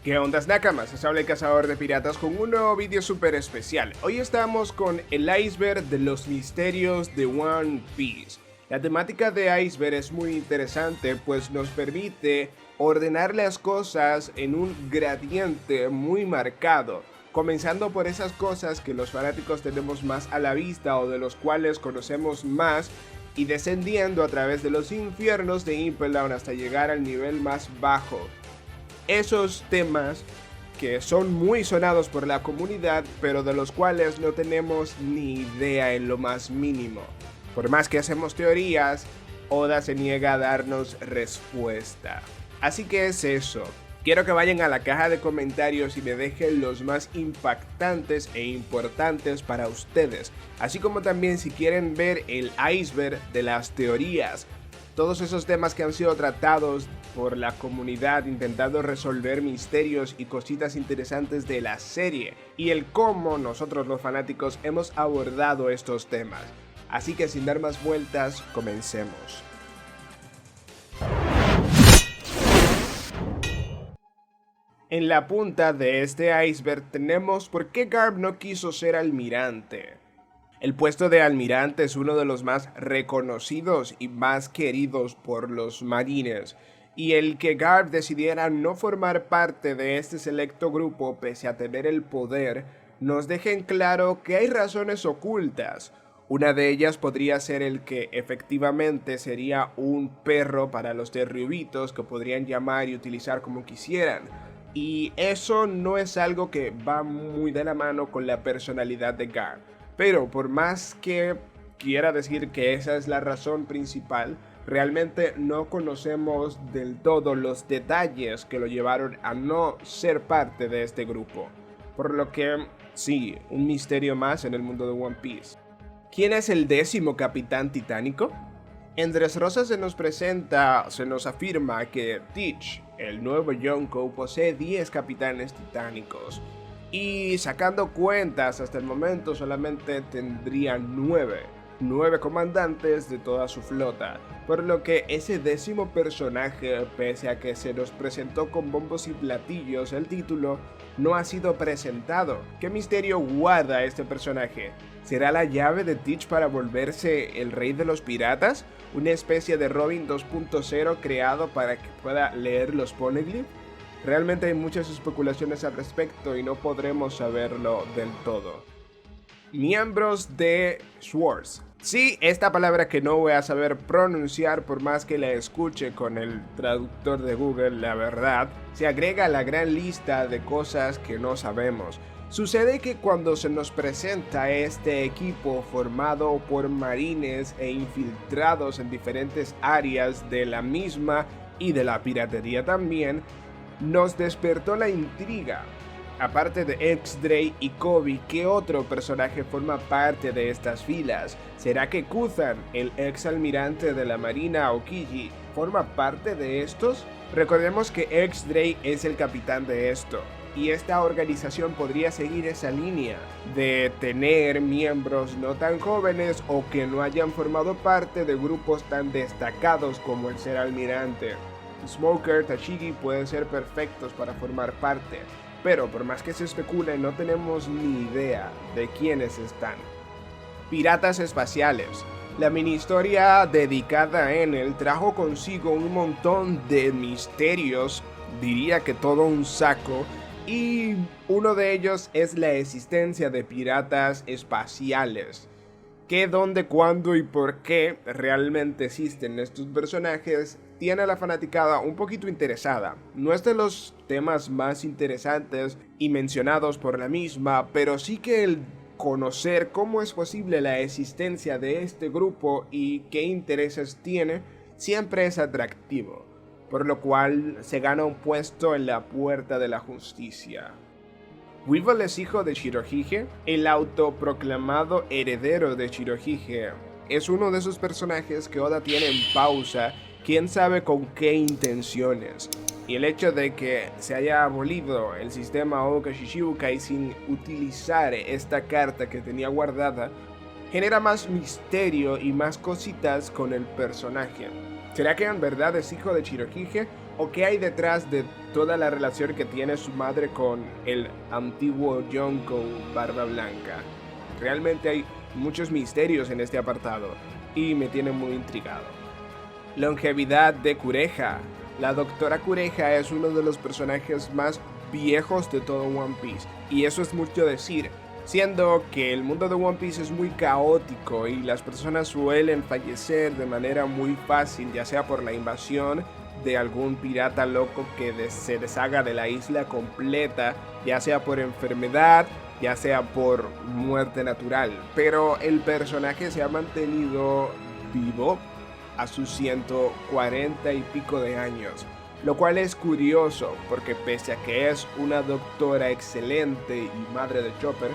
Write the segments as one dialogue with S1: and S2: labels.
S1: ¿Qué onda, Nakamas? Les habla el Cazador de Piratas con un nuevo vídeo súper especial. Hoy estamos con el iceberg de los misterios de One Piece. La temática de iceberg es muy interesante, pues nos permite ordenar las cosas en un gradiente muy marcado, comenzando por esas cosas que los fanáticos tenemos más a la vista o de los cuales conocemos más, y descendiendo a través de los infiernos de Impel Down hasta llegar al nivel más bajo. Esos temas que son muy sonados por la comunidad, pero de los cuales no tenemos ni idea en lo más mínimo. Por más que hacemos teorías, Oda se niega a darnos respuesta. Así que es eso. Quiero que vayan a la caja de comentarios y me dejen los más impactantes e importantes para ustedes. Así como también si quieren ver el iceberg de las teorías. Todos esos temas que han sido tratados por la comunidad intentando resolver misterios y cositas interesantes de la serie, y el cómo nosotros los fanáticos hemos abordado estos temas. Así que sin dar más vueltas, comencemos. En la punta de este iceberg tenemos por qué Garp no quiso ser almirante. El puesto de almirante es uno de los más reconocidos y más queridos por los marines, y el que Garp decidiera no formar parte de este selecto grupo pese a tener el poder, nos deja en claro que hay razones ocultas. Una de ellas podría ser el que efectivamente sería un perro para los Terribitos que podrían llamar y utilizar como quisieran. Y eso no es algo que va muy de la mano con la personalidad de Garp. Pero por más que quiera decir que esa es la razón principal, realmente no conocemos del todo los detalles que lo llevaron a no ser parte de este grupo. Por lo que, sí, un misterio más en el mundo de One Piece. ¿Quién es el 10º capitán titánico? En Dressrosa se nos afirma que Teach, el nuevo Yonko, posee 10 capitanes titánicos. Y sacando cuentas, hasta el momento solamente tendría 9 comandantes de toda su flota, por lo que ese 10º personaje, pese a que se nos presentó con bombos y platillos el título, no ha sido presentado. ¿Qué misterio guarda este personaje? ¿Será la llave de Teach para volverse el rey de los piratas? ¿Una especie de Robin 2.0 creado para que pueda leer los poneglyphs? Realmente hay muchas especulaciones al respecto y no podremos saberlo del todo. Miembros de Schwartz. Sí, esta palabra que no voy a saber pronunciar por más que la escuche con el traductor de Google, la verdad, se agrega a la gran lista de cosas que no sabemos. Sucede que cuando se nos presenta este equipo formado por marines e infiltrados en diferentes áreas de la misma y de la piratería también, nos despertó la intriga. Aparte de X-Dray y Kobe, ¿qué otro personaje forma parte de estas filas? ¿Será que Kuzan, el ex almirante de la marina Aokiji, forma parte de estos? Recordemos que X-Dray es el capitán de esto, y esta organización podría seguir esa línea de tener miembros no tan jóvenes o que no hayan formado parte de grupos tan destacados como el ser almirante. Smoker, Tashigi pueden ser perfectos para formar parte, pero por más que se especule no tenemos ni idea de quiénes están. Piratas espaciales. La mini historia dedicada en él trajo consigo un montón de misterios, diría que todo un saco, y uno de ellos es la existencia de piratas espaciales. ¿Qué, dónde, cuándo y por qué realmente existen estos personajes? Tiene a la fanaticada un poquito interesada. No es de los temas más interesantes y mencionados por la misma, pero sí que el conocer cómo es posible la existencia de este grupo y qué intereses tiene siempre es atractivo, por lo cual se gana un puesto en la puerta de la justicia. Weevil es hijo de Shirohige, el autoproclamado heredero de Shirohige. Es uno de esos personajes que Oda tiene en pausa, quién sabe con qué intenciones. Y el hecho de que se haya abolido el sistema Oka Shishibukai sin utilizar esta carta que tenía guardada, genera más misterio y más cositas con el personaje. ¿Será que en verdad es hijo de Shirohige? ¿O qué hay detrás de toda la relación que tiene su madre con el antiguo Yonko Barba Blanca? Realmente hay muchos misterios en este apartado y me tiene muy intrigado. Longevidad de Kureha. La doctora Kureha es uno de los personajes más viejos de todo One Piece, y eso es mucho decir, siendo que el mundo de One Piece es muy caótico y las personas suelen fallecer de manera muy fácil, ya sea por la invasión de algún pirata loco que se deshaga de la isla completa, ya sea por enfermedad, ya sea por muerte natural. Pero el personaje se ha mantenido vivo a sus 140 y pico de años, lo cual es curioso porque pese a que es una doctora excelente y madre de Chopper,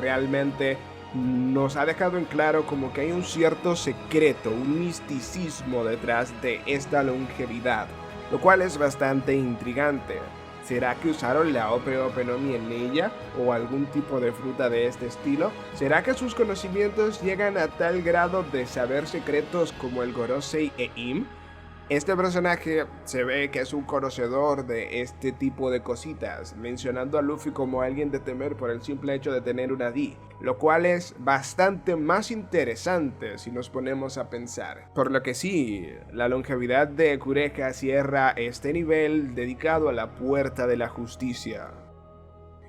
S1: realmente nos ha dejado en claro como que hay un cierto secreto, un misticismo detrás de esta longevidad, lo cual es bastante intrigante. ¿Será que usaron la Ope Ope no Mi en ella o algún tipo de fruta de este estilo? ¿Será que sus conocimientos llegan a tal grado de saber secretos como el Gorosei e Im? Este personaje se ve que es un conocedor de este tipo de cositas, mencionando a Luffy como alguien de temer por el simple hecho de tener una D, lo cual es bastante más interesante si nos ponemos a pensar. Por lo que sí, la longevidad de Kureha cierra este nivel dedicado a la puerta de la justicia.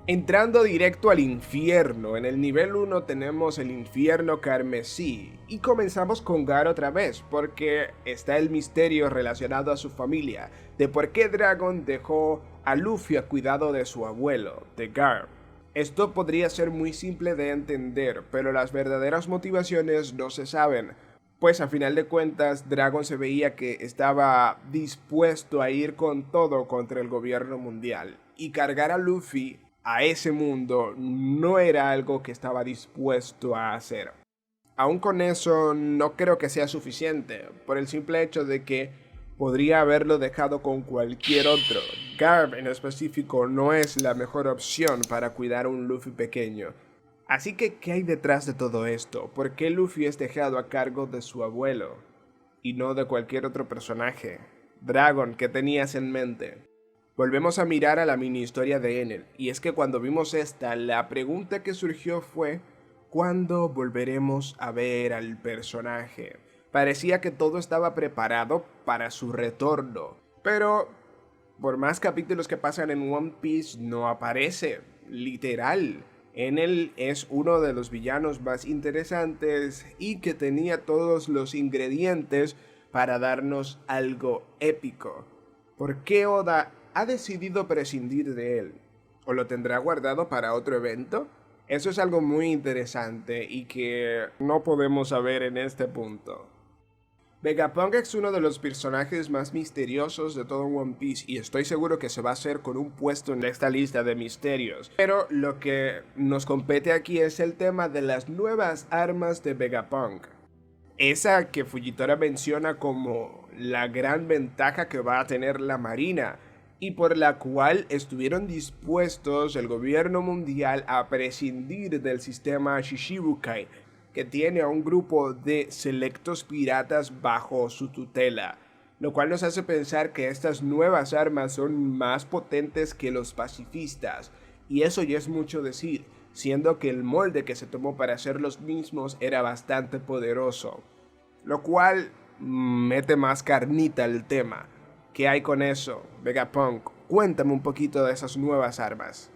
S1: Entrando directo al infierno, en el nivel 1 tenemos el infierno carmesí y comenzamos con Gar otra vez porque está el misterio relacionado a su familia, de por qué Dragon dejó a Luffy a cuidado de su abuelo, de Gar. Esto podría ser muy simple de entender, pero las verdaderas motivaciones no se saben, pues a final de cuentas Dragon se veía que estaba dispuesto a ir con todo contra el gobierno mundial y cargar a Luffy a ese mundo no era algo que estaba dispuesto a hacer. Aún con eso no creo que sea suficiente, por el simple hecho de que podría haberlo dejado con cualquier otro. Garp en específico no es la mejor opción para cuidar a un Luffy pequeño. Así que, ¿qué hay detrás de todo esto? ¿Por qué Luffy es dejado a cargo de su abuelo y no de cualquier otro personaje? Dragon, ¿qué tenías en mente? Volvemos a mirar a la mini historia de Enel, y es que cuando vimos esta, la pregunta que surgió fue ¿cuándo volveremos a ver al personaje? Parecía que todo estaba preparado para su retorno, pero por más capítulos que pasan en One Piece no aparece, literal. Enel es uno de los villanos más interesantes y que tenía todos los ingredientes para darnos algo épico. ¿Por qué Oda ha decidido prescindir de él? ¿O lo tendrá guardado para otro evento? Eso es algo muy interesante y que no podemos saber en este punto. Vegapunk es uno de los personajes más misteriosos de todo One Piece y estoy seguro que se va a hacer con un puesto en esta lista de misterios. Pero lo que nos compete aquí es el tema de las nuevas armas de Vegapunk. Esa que Fujitora menciona como la gran ventaja que va a tener la marina y por la cual estuvieron dispuestos el gobierno mundial a prescindir del sistema Shishibukai, que tiene a un grupo de selectos piratas bajo su tutela, lo cual nos hace pensar que estas nuevas armas son más potentes que los pacifistas, y eso ya es mucho decir, siendo que el molde que se tomó para hacer los mismos era bastante poderoso, lo cual mete más carnita al tema. ¿Qué hay con eso? Vegapunk, cuéntame un poquito de esas nuevas armas.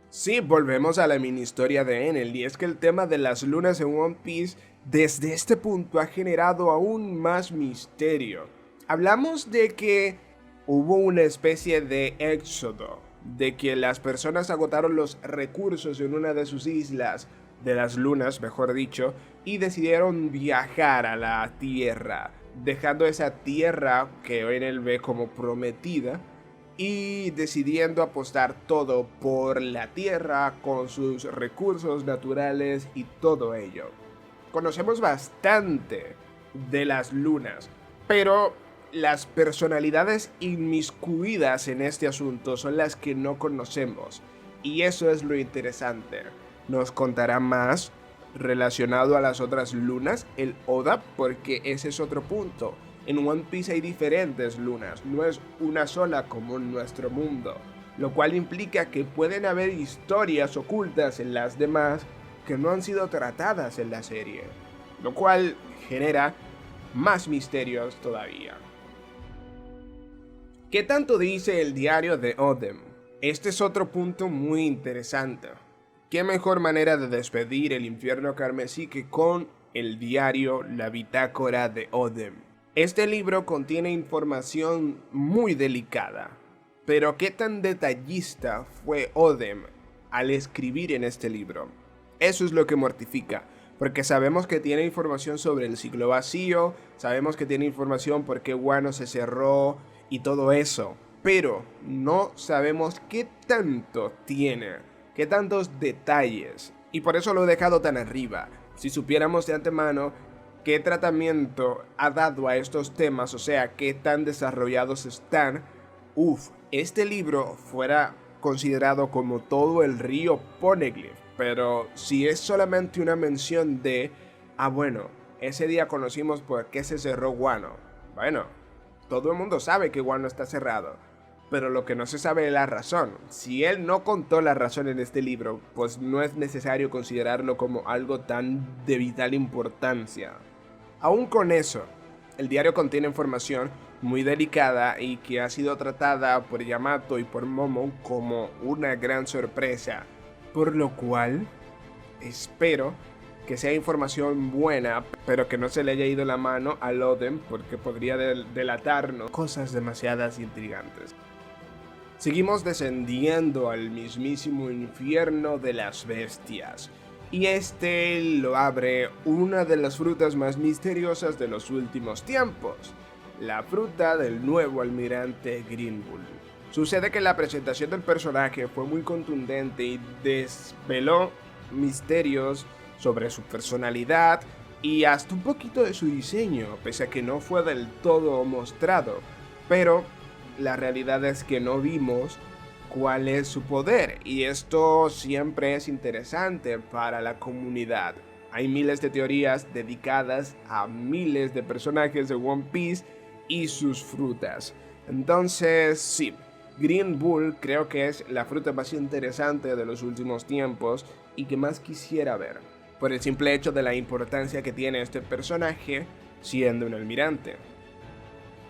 S1: Sí, volvemos a la mini historia de Enel, y es que el tema de las lunas en One Piece desde este punto ha generado aún más misterio. Hablamos de que hubo una especie de éxodo, de que las personas agotaron los recursos en una de sus islas, de las lunas mejor dicho, y decidieron viajar a la Tierra, dejando esa tierra que Enel ve como prometida y decidiendo apostar todo por la tierra con sus recursos naturales y todo ello. Conocemos bastante de las lunas, pero las personalidades inmiscuidas en este asunto son las que no conocemos, y eso es lo interesante. Nos contará más relacionado a las otras lunas, el Oda, porque ese es otro punto. En One Piece hay diferentes lunas, no es una sola como en nuestro mundo, lo cual implica que pueden haber historias ocultas en las demás que no han sido tratadas en la serie, lo cual genera más misterios todavía. ¿Qué tanto dice el diario de Oden? Este es otro punto muy interesante. ¿Qué mejor manera de despedir el infierno carmesí que con el diario, la bitácora de Oden? Este libro contiene información muy delicada, pero ¿qué tan detallista fue Oden al escribir en este libro? Eso es lo que mortifica, porque sabemos que tiene información sobre el ciclo vacío, sabemos que tiene información por qué Wano se cerró y todo eso, pero no sabemos qué tanto tiene, qué tantos detalles, y por eso lo he dejado tan arriba. Si supiéramos de antemano qué tratamiento ha dado a estos temas, o sea, qué tan desarrollados están, este libro fuera considerado como todo el río Poneglyph. Pero si es solamente una mención de, bueno, ese día conocimos por qué se cerró Wano. Bueno, todo el mundo sabe que Wano está cerrado, pero lo que no se sabe es la razón. Si él no contó la razón en este libro, pues no es necesario considerarlo como algo tan de vital importancia. Aún con eso, el diario contiene información muy delicada y que ha sido tratada por Yamato y por Momo como una gran sorpresa, por lo cual espero que sea información buena, pero que no se le haya ido la mano a Oden, porque podría delatarnos cosas demasiadas intrigantes. Seguimos descendiendo al mismísimo infierno de las bestias, y este lo abre una de las frutas más misteriosas de los últimos tiempos, la fruta del nuevo almirante Green Bull. Sucede que la presentación del personaje fue muy contundente y desveló misterios sobre su personalidad y hasta un poquito de su diseño, pese a que no fue del todo mostrado, pero la realidad es que no vimos cuál es su poder, y esto siempre es interesante para la comunidad. Hay miles de teorías dedicadas a miles de personajes de One Piece y sus frutas. Entonces, sí, Green Bull creo que es la fruta más interesante de los últimos tiempos y que más quisiera ver, por el simple hecho de la importancia que tiene este personaje siendo un almirante.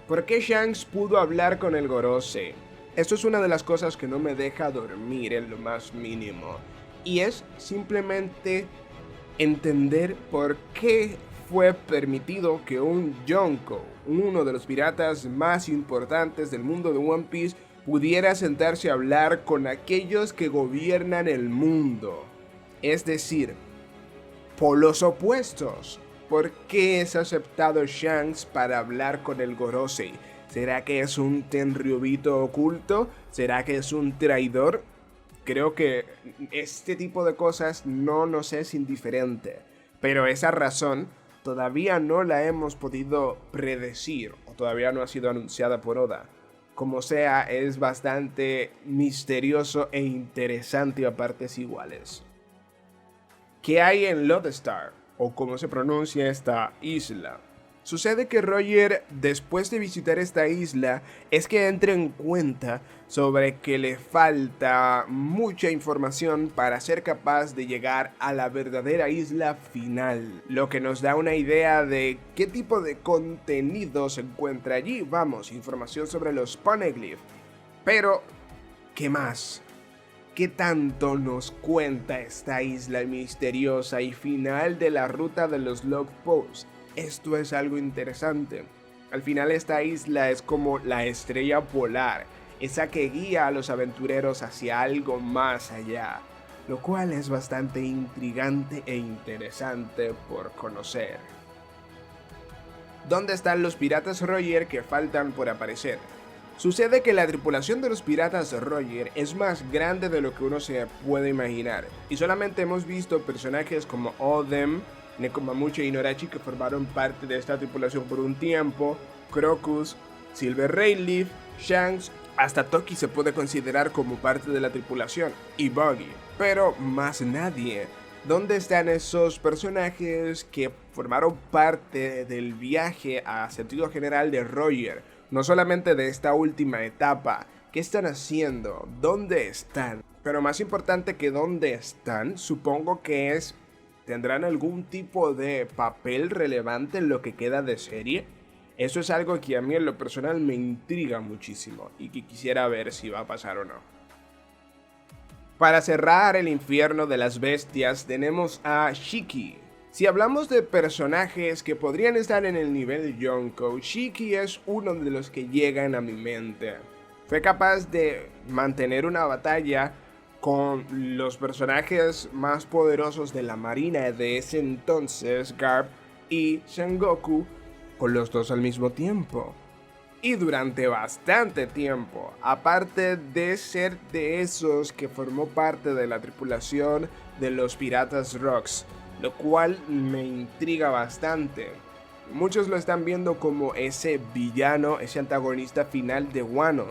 S1: ¿Por qué Shanks pudo hablar con el Gorosei? Esto es una de las cosas que no me deja dormir en lo más mínimo, y es simplemente entender por qué fue permitido que un Yonko, uno de los piratas más importantes del mundo de One Piece, pudiera sentarse a hablar con aquellos que gobiernan el mundo. Es decir, polos opuestos. ¿Por qué es aceptado Shanks para hablar con el Gorosei? ¿Será que es un Tenryubito oculto? ¿Será que es un traidor? Creo que este tipo de cosas no nos es indiferente, pero esa razón todavía no la hemos podido predecir o todavía no ha sido anunciada por Oda. Como sea, es bastante misterioso e interesante a partes iguales. ¿Qué hay en Lodestar? O cómo se pronuncia esta isla. Sucede que Roger, después de visitar esta isla, es que entra en cuenta sobre que le falta mucha información para ser capaz de llegar a la verdadera isla final, lo que nos da una idea de qué tipo de contenido se encuentra allí. Vamos, información sobre los Poneglyph. Pero, ¿qué más? ¿Qué tanto nos cuenta esta isla misteriosa y final de la ruta de los Log Posts? Esto es algo interesante. Al final esta isla es como la estrella polar, esa que guía a los aventureros hacia algo más allá, lo cual es bastante intrigante e interesante por conocer. ¿Dónde están los piratas Roger que faltan por aparecer? Sucede que la tripulación de los piratas Roger es más grande de lo que uno se puede imaginar, y solamente hemos visto personajes como Oden, Nekomamushi y Inuarashi, que formaron parte de esta tripulación por un tiempo, Crocus, Silver Rayleaf, Shanks, hasta Toki se puede considerar como parte de la tripulación, y Buggy, pero más nadie. ¿Dónde están esos personajes que formaron parte del viaje a sentido general de Roger? No solamente de esta última etapa. ¿Qué están haciendo? ¿Dónde están? Pero más importante que dónde están, supongo que es, ¿tendrán algún tipo de papel relevante en lo que queda de serie? Eso es algo que a mí en lo personal me intriga muchísimo y que quisiera ver si va a pasar o no. Para cerrar el infierno de las bestias tenemos a Shiki. Si hablamos de personajes que podrían estar en el nivel Yonko, Shiki es uno de los que llegan a mi mente. Fue capaz de mantener una batalla con los personajes más poderosos de la marina de ese entonces, Garp y Sengoku, con los dos al mismo tiempo. Y durante bastante tiempo, aparte de ser de esos que formó parte de la tripulación de los Piratas Rocks, lo cual me intriga bastante. Muchos lo están viendo como ese villano, ese antagonista final de Wano,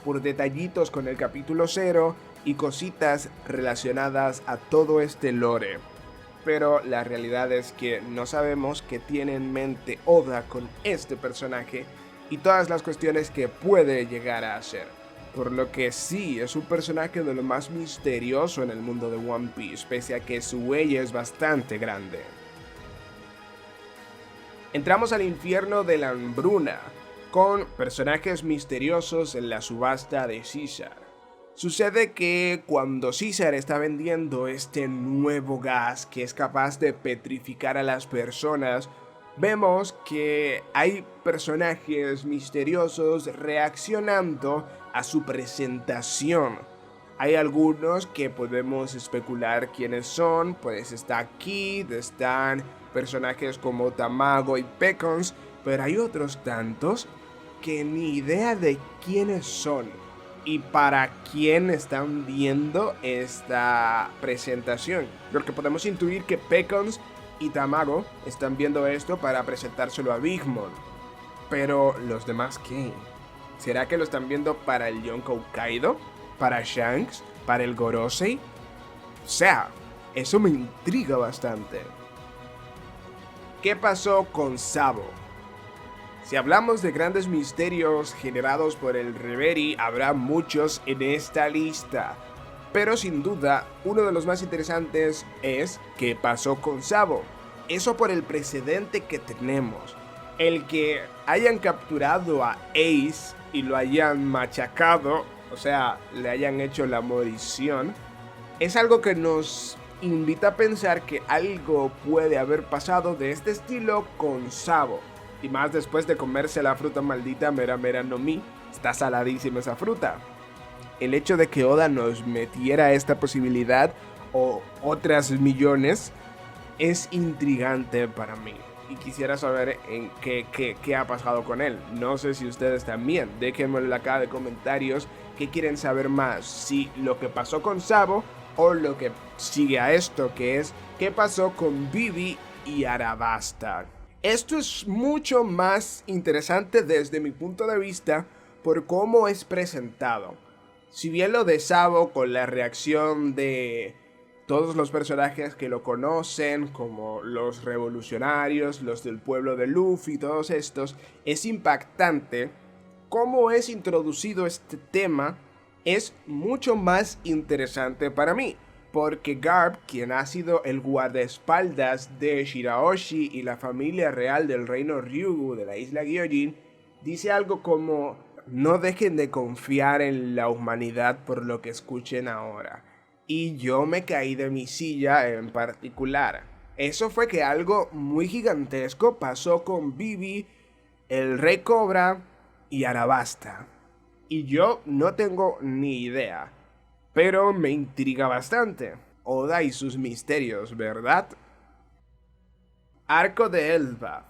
S1: por detallitos con el capítulo 0 y cositas relacionadas a todo este lore. Pero la realidad es que no sabemos qué tiene en mente Oda con este personaje y todas las cuestiones que puede llegar a hacer. Por lo que sí, es un personaje de lo más misterioso en el mundo de One Piece, pese a que su huella es bastante grande. Entramos al infierno de la hambruna, con personajes misteriosos en la subasta de Caesar. Sucede que cuando Caesar está vendiendo este nuevo gas que es capaz de petrificar a las personas, vemos que hay personajes misteriosos reaccionando a su presentación. Hay algunos que podemos especular quiénes son, pues está Kid, están personajes como Tamago y Pecons, pero hay otros tantos que ni idea de quiénes son y para quién están viendo esta presentación. Porque podemos intuir que Pecons y Tamago están viendo esto para presentárselo a Big Mom. Pero ¿los demás qué? ¿Será que lo están viendo para el Yonkou Kaido? ¿Para Shanks? ¿Para el Gorosei? O sea, eso me intriga bastante. ¿Qué pasó con Sabo? Si hablamos de grandes misterios generados por el Reverie, habrá muchos en esta lista. Pero sin duda, uno de los más interesantes es ¿qué pasó con Sabo? Eso por el precedente que tenemos. El que hayan capturado a Ace y lo hayan machacado, o sea, le hayan hecho la morición, es algo que nos invita a pensar que algo puede haber pasado de este estilo con Sabo. Y más después de comerse la fruta maldita Mera Mera no Mi, está saladísima esa fruta. El hecho de que Oda nos metiera esta posibilidad o otras millones es intrigante para mí. Y quisiera saber en qué ha pasado con él. No sé si ustedes también. Déjenmelo en la caja de comentarios qué quieren saber más. Si lo que pasó con Sabo o lo que sigue a esto, que es qué pasó con Vivi y Arabasta. Esto es mucho más interesante desde mi punto de vista por cómo es presentado. Si bien lo de Sabo con la reacción de todos los personajes que lo conocen, como los revolucionarios, los del pueblo de Luffy, todos estos, es impactante, cómo es introducido este tema es mucho más interesante para mí. Porque Garp, quien ha sido el guardaespaldas de Shirahoshi y la familia real del reino Ryugu de la isla Gyojin, dice algo como: no dejen de confiar en la humanidad por lo que escuchen ahora. Y yo me caí de mi silla en particular. Eso fue que algo muy gigantesco pasó con Vivi, el Rey Cobra y Arabasta. Y yo no tengo ni idea. Pero me intriga bastante. Oda y sus misterios, ¿verdad? Arco de Elbaf.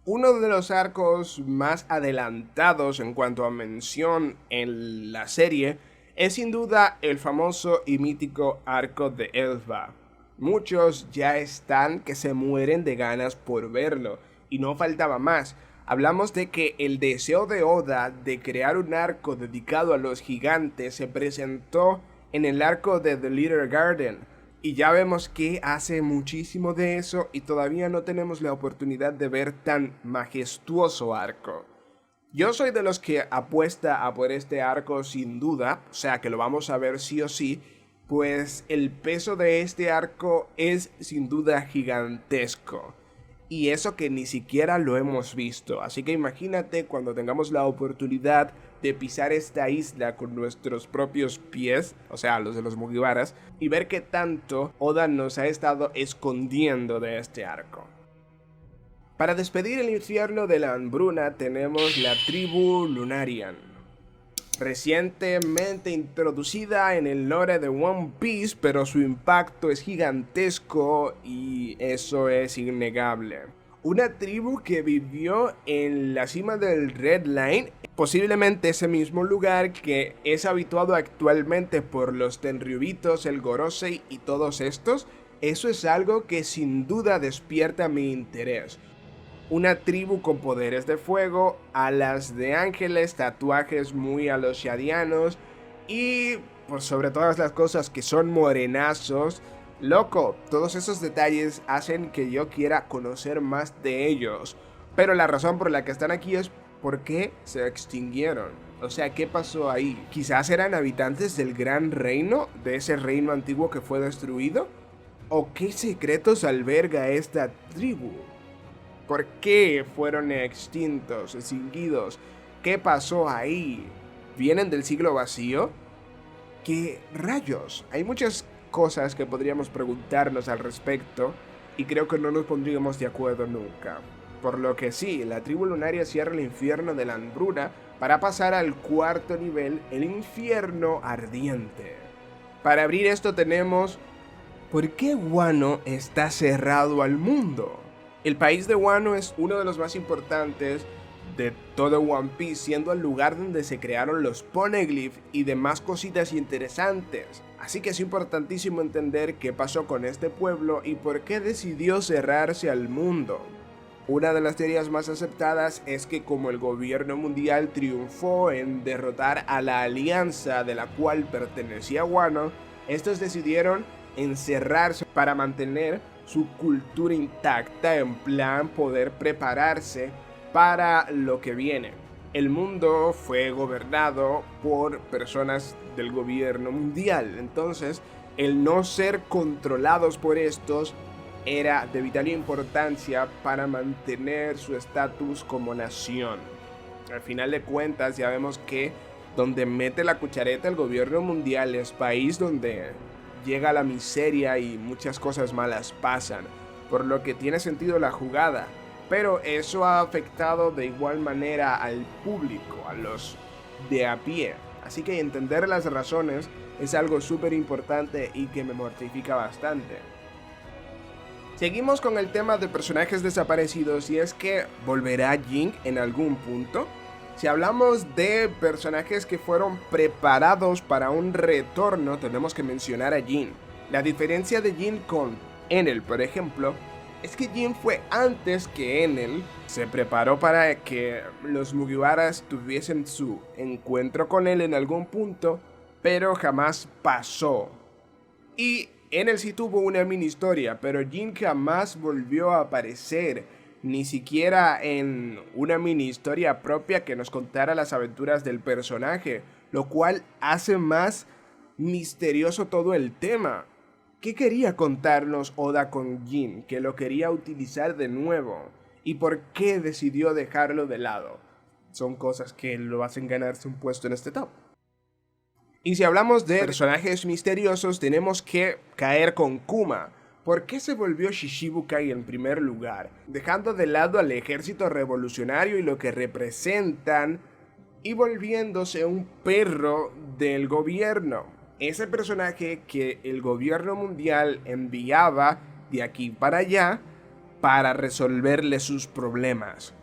S1: Uno de los arcos más adelantados en cuanto a mención en la serie es sin duda el famoso y mítico arco de Elbaf. Muchos ya están que se mueren de ganas por verlo, y no faltaba más. Hablamos de que el deseo de Oda de crear un arco dedicado a los gigantes se presentó en el arco de The Little Garden, Y ya vemos que hace muchísimo de eso y todavía no tenemos la oportunidad de ver tan majestuoso arco. Yo soy de los que apuesta a por este arco sin duda, o sea que lo vamos a ver sí o sí, pues el peso de este arco es sin duda gigantesco. Y eso que ni siquiera lo hemos visto, así que imagínate cuando tengamos la oportunidad de pisar esta isla con nuestros propios pies, o sea, los de los Mugiwaras, y ver qué tanto Oda nos ha estado escondiendo de este arco. Para despedir el infierno de la hambruna tenemos la tribu Lunarian, recientemente introducida en el lore de One Piece, pero su impacto es gigantesco y eso es innegable. Una tribu que vivió en la cima del Red Line, posiblemente ese mismo lugar que es habituado actualmente por los Tenryubitos, el Gorosei y todos estos. Eso es algo que sin duda despierta mi interés. Una tribu con poderes de fuego, alas de ángeles, tatuajes muy a los shadianos y por sobre todas las cosas que son morenazos. Loco, todos esos detalles hacen que yo quiera conocer más de ellos. Pero la razón por la que están aquí es porque se extinguieron. O sea, ¿qué pasó ahí? Quizás eran habitantes del gran reino, de ese reino antiguo que fue destruido. ¿O qué secretos alberga esta tribu? ¿Por qué fueron extintos, extinguidos? ¿Qué pasó ahí? ¿Vienen del siglo vacío? ¿Qué rayos? Hay muchas cosas que podríamos preguntarnos al respecto y creo que no nos pondríamos de acuerdo nunca. Por lo que sí, la tribu lunaria cierra el infierno de la hambruna para pasar al cuarto nivel, el infierno ardiente. Para abrir esto tenemos ¿por qué Wano está cerrado al mundo? El país de Wano es uno de los más importantes de todo One Piece, siendo el lugar donde se crearon los Poneglyph y demás cositas interesantes. Así que es importantísimo entender qué pasó con este pueblo y por qué decidió cerrarse al mundo. Una de las teorías más aceptadas es que como el gobierno mundial triunfó en derrotar a la alianza de la cual pertenecía Wano, estos decidieron encerrarse para mantener su cultura intacta, en plan poder prepararse para lo que viene. El mundo fue gobernado por personas del gobierno mundial, entonces el no ser controlados por estos era de vital importancia para mantener su estatus como nación. Al final de cuentas ya vemos que donde mete la cuchareta el gobierno mundial es país donde llega la miseria y muchas cosas malas pasan, por lo que tiene sentido la jugada, pero eso ha afectado de igual manera al público, a los de a pie, así que entender las razones es algo súper importante y que me mortifica bastante. Seguimos con el tema de personajes desaparecidos y es que ¿volverá Jin en algún punto? Si hablamos de personajes que fueron preparados para un retorno, tenemos que mencionar a Jin. La diferencia de Jin con Enel, por ejemplo, es que Jin fue antes que Enel. Se preparó para que los Mugiwaras tuviesen su encuentro con él en algún punto, pero jamás pasó. Y Enel sí tuvo una mini historia, pero Jin jamás volvió a aparecer. Ni siquiera en una mini historia propia que nos contara las aventuras del personaje, lo cual hace más misterioso todo el tema. ¿Qué quería contarnos Oda con Jin, que lo quería utilizar de nuevo? ¿Y por qué decidió dejarlo de lado? Son cosas que lo hacen ganarse un puesto en este top. Y si hablamos de personajes misteriosos, tenemos que caer con Kuma. ¿Por qué se volvió Shishibukai en primer lugar? Dejando de lado al ejército revolucionario y lo que representan, y volviéndose un perro del gobierno. Ese personaje que el gobierno mundial enviaba de aquí para allá para resolverle sus problemas.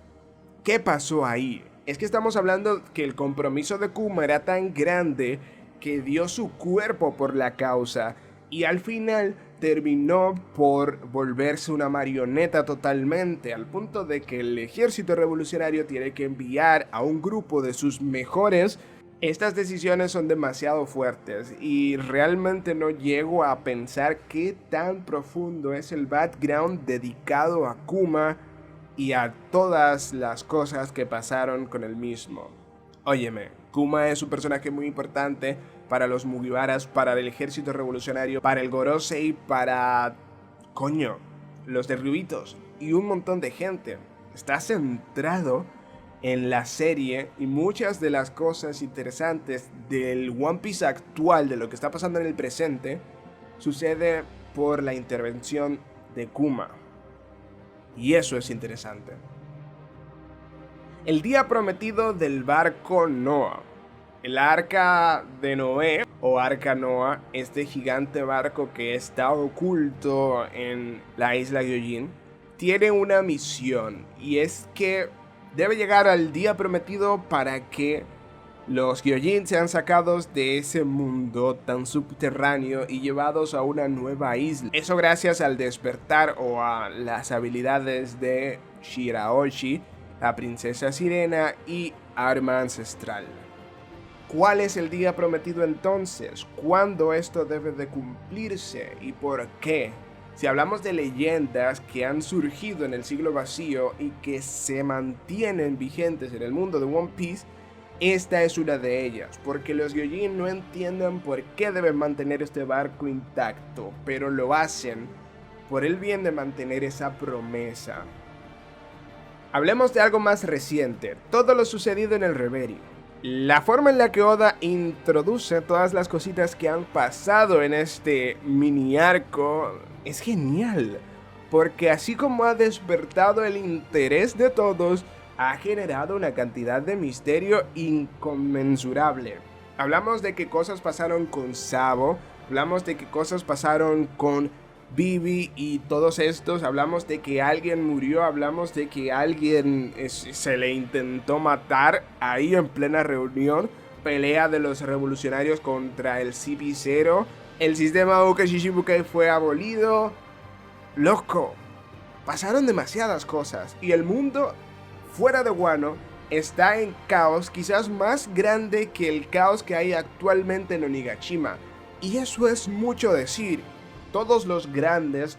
S1: ¿Qué pasó ahí? Es que estamos hablando que el compromiso de Kuma era tan grande que dio su cuerpo por la causa y al final terminó por volverse una marioneta totalmente, al punto de que el ejército revolucionario tiene que enviar a un grupo de sus mejores Estas decisiones son demasiado fuertes y realmente no llego a pensar qué tan profundo es el background dedicado a Kuma y a todas las cosas que pasaron con el mismo. Óyeme, Kuma es un personaje muy importante para los Mugiwaras, para el ejército revolucionario, para el Gorosei, para... coño, los derribitos y un montón de gente. Está centrado en la serie y muchas de las cosas interesantes del One Piece actual, de lo que está pasando en el presente, sucede por la intervención de Kuma. Y eso es interesante. El día prometido del barco Noah. El arca de Noé, o arca Noah, este gigante barco que está oculto en la isla Gyojin, tiene una misión, y es que debe llegar al día prometido para que los Gyojin sean sacados de ese mundo tan subterráneo y llevados a una nueva isla. Eso gracias al despertar o a las habilidades de Shirahoshi, la princesa sirena y arma ancestral. ¿Cuál es el día prometido entonces? ¿Cuándo esto debe de cumplirse? ¿Y por qué? Si hablamos de leyendas que han surgido en el siglo vacío y que se mantienen vigentes en el mundo de One Piece, esta es una de ellas, porque los Gyojin no entienden por qué deben mantener este barco intacto, pero lo hacen por el bien de mantener esa promesa. Hablemos de algo más reciente, todo lo sucedido en el Reverie. La forma en la que Oda introduce todas las cositas que han pasado en este mini arco es genial, porque así como ha despertado el interés de todos, ha generado una cantidad de misterio inconmensurable. Hablamos de qué cosas pasaron con Sabo, hablamos de qué cosas pasaron con Vivi y todos estos, hablamos de que alguien murió, hablamos de que alguien se le intentó matar ahí en plena reunión, pelea de los revolucionarios contra el CP0, el sistema Uke Shishibukai fue abolido. Loco, pasaron demasiadas cosas y el mundo fuera de Wano está en caos quizás más grande que el caos que hay actualmente en Onigashima, y eso es mucho decir. Todos los grandes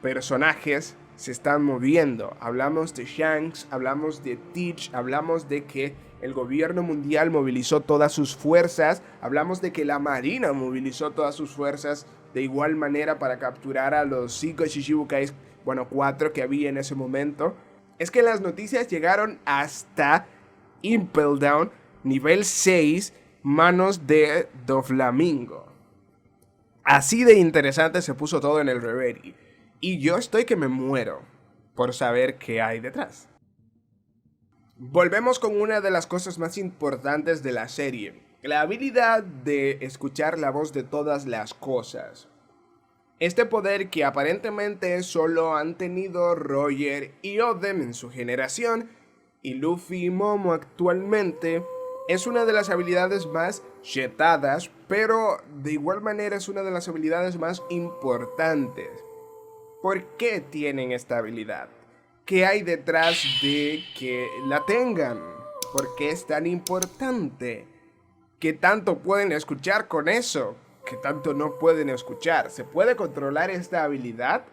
S1: personajes se están moviendo. Hablamos de Shanks, hablamos de Teach, hablamos de que el gobierno mundial movilizó todas sus fuerzas, hablamos de que la marina movilizó todas sus fuerzas de igual manera para capturar a los 5 Shishibukais, bueno, 4 que había en ese momento. Es que las noticias llegaron hasta Impel Down, nivel 6, manos de Doflamingo. Así de interesante se puso todo en el Reverie, y yo estoy que me muero por saber qué hay detrás. Volvemos con una de las cosas más importantes de la serie, la habilidad de escuchar la voz de todas las cosas. Este poder que aparentemente solo han tenido Roger y Oden en su generación, y Luffy y Momo actualmente, es una de las habilidades más chetadas, pero de igual manera es una de las habilidades más importantes. ¿Por qué tienen esta habilidad? ¿Qué hay detrás de que la tengan? ¿Por qué es tan importante? ¿Qué tanto pueden escuchar con eso? ¿Qué tanto no pueden escuchar? ¿Se puede controlar esta habilidad?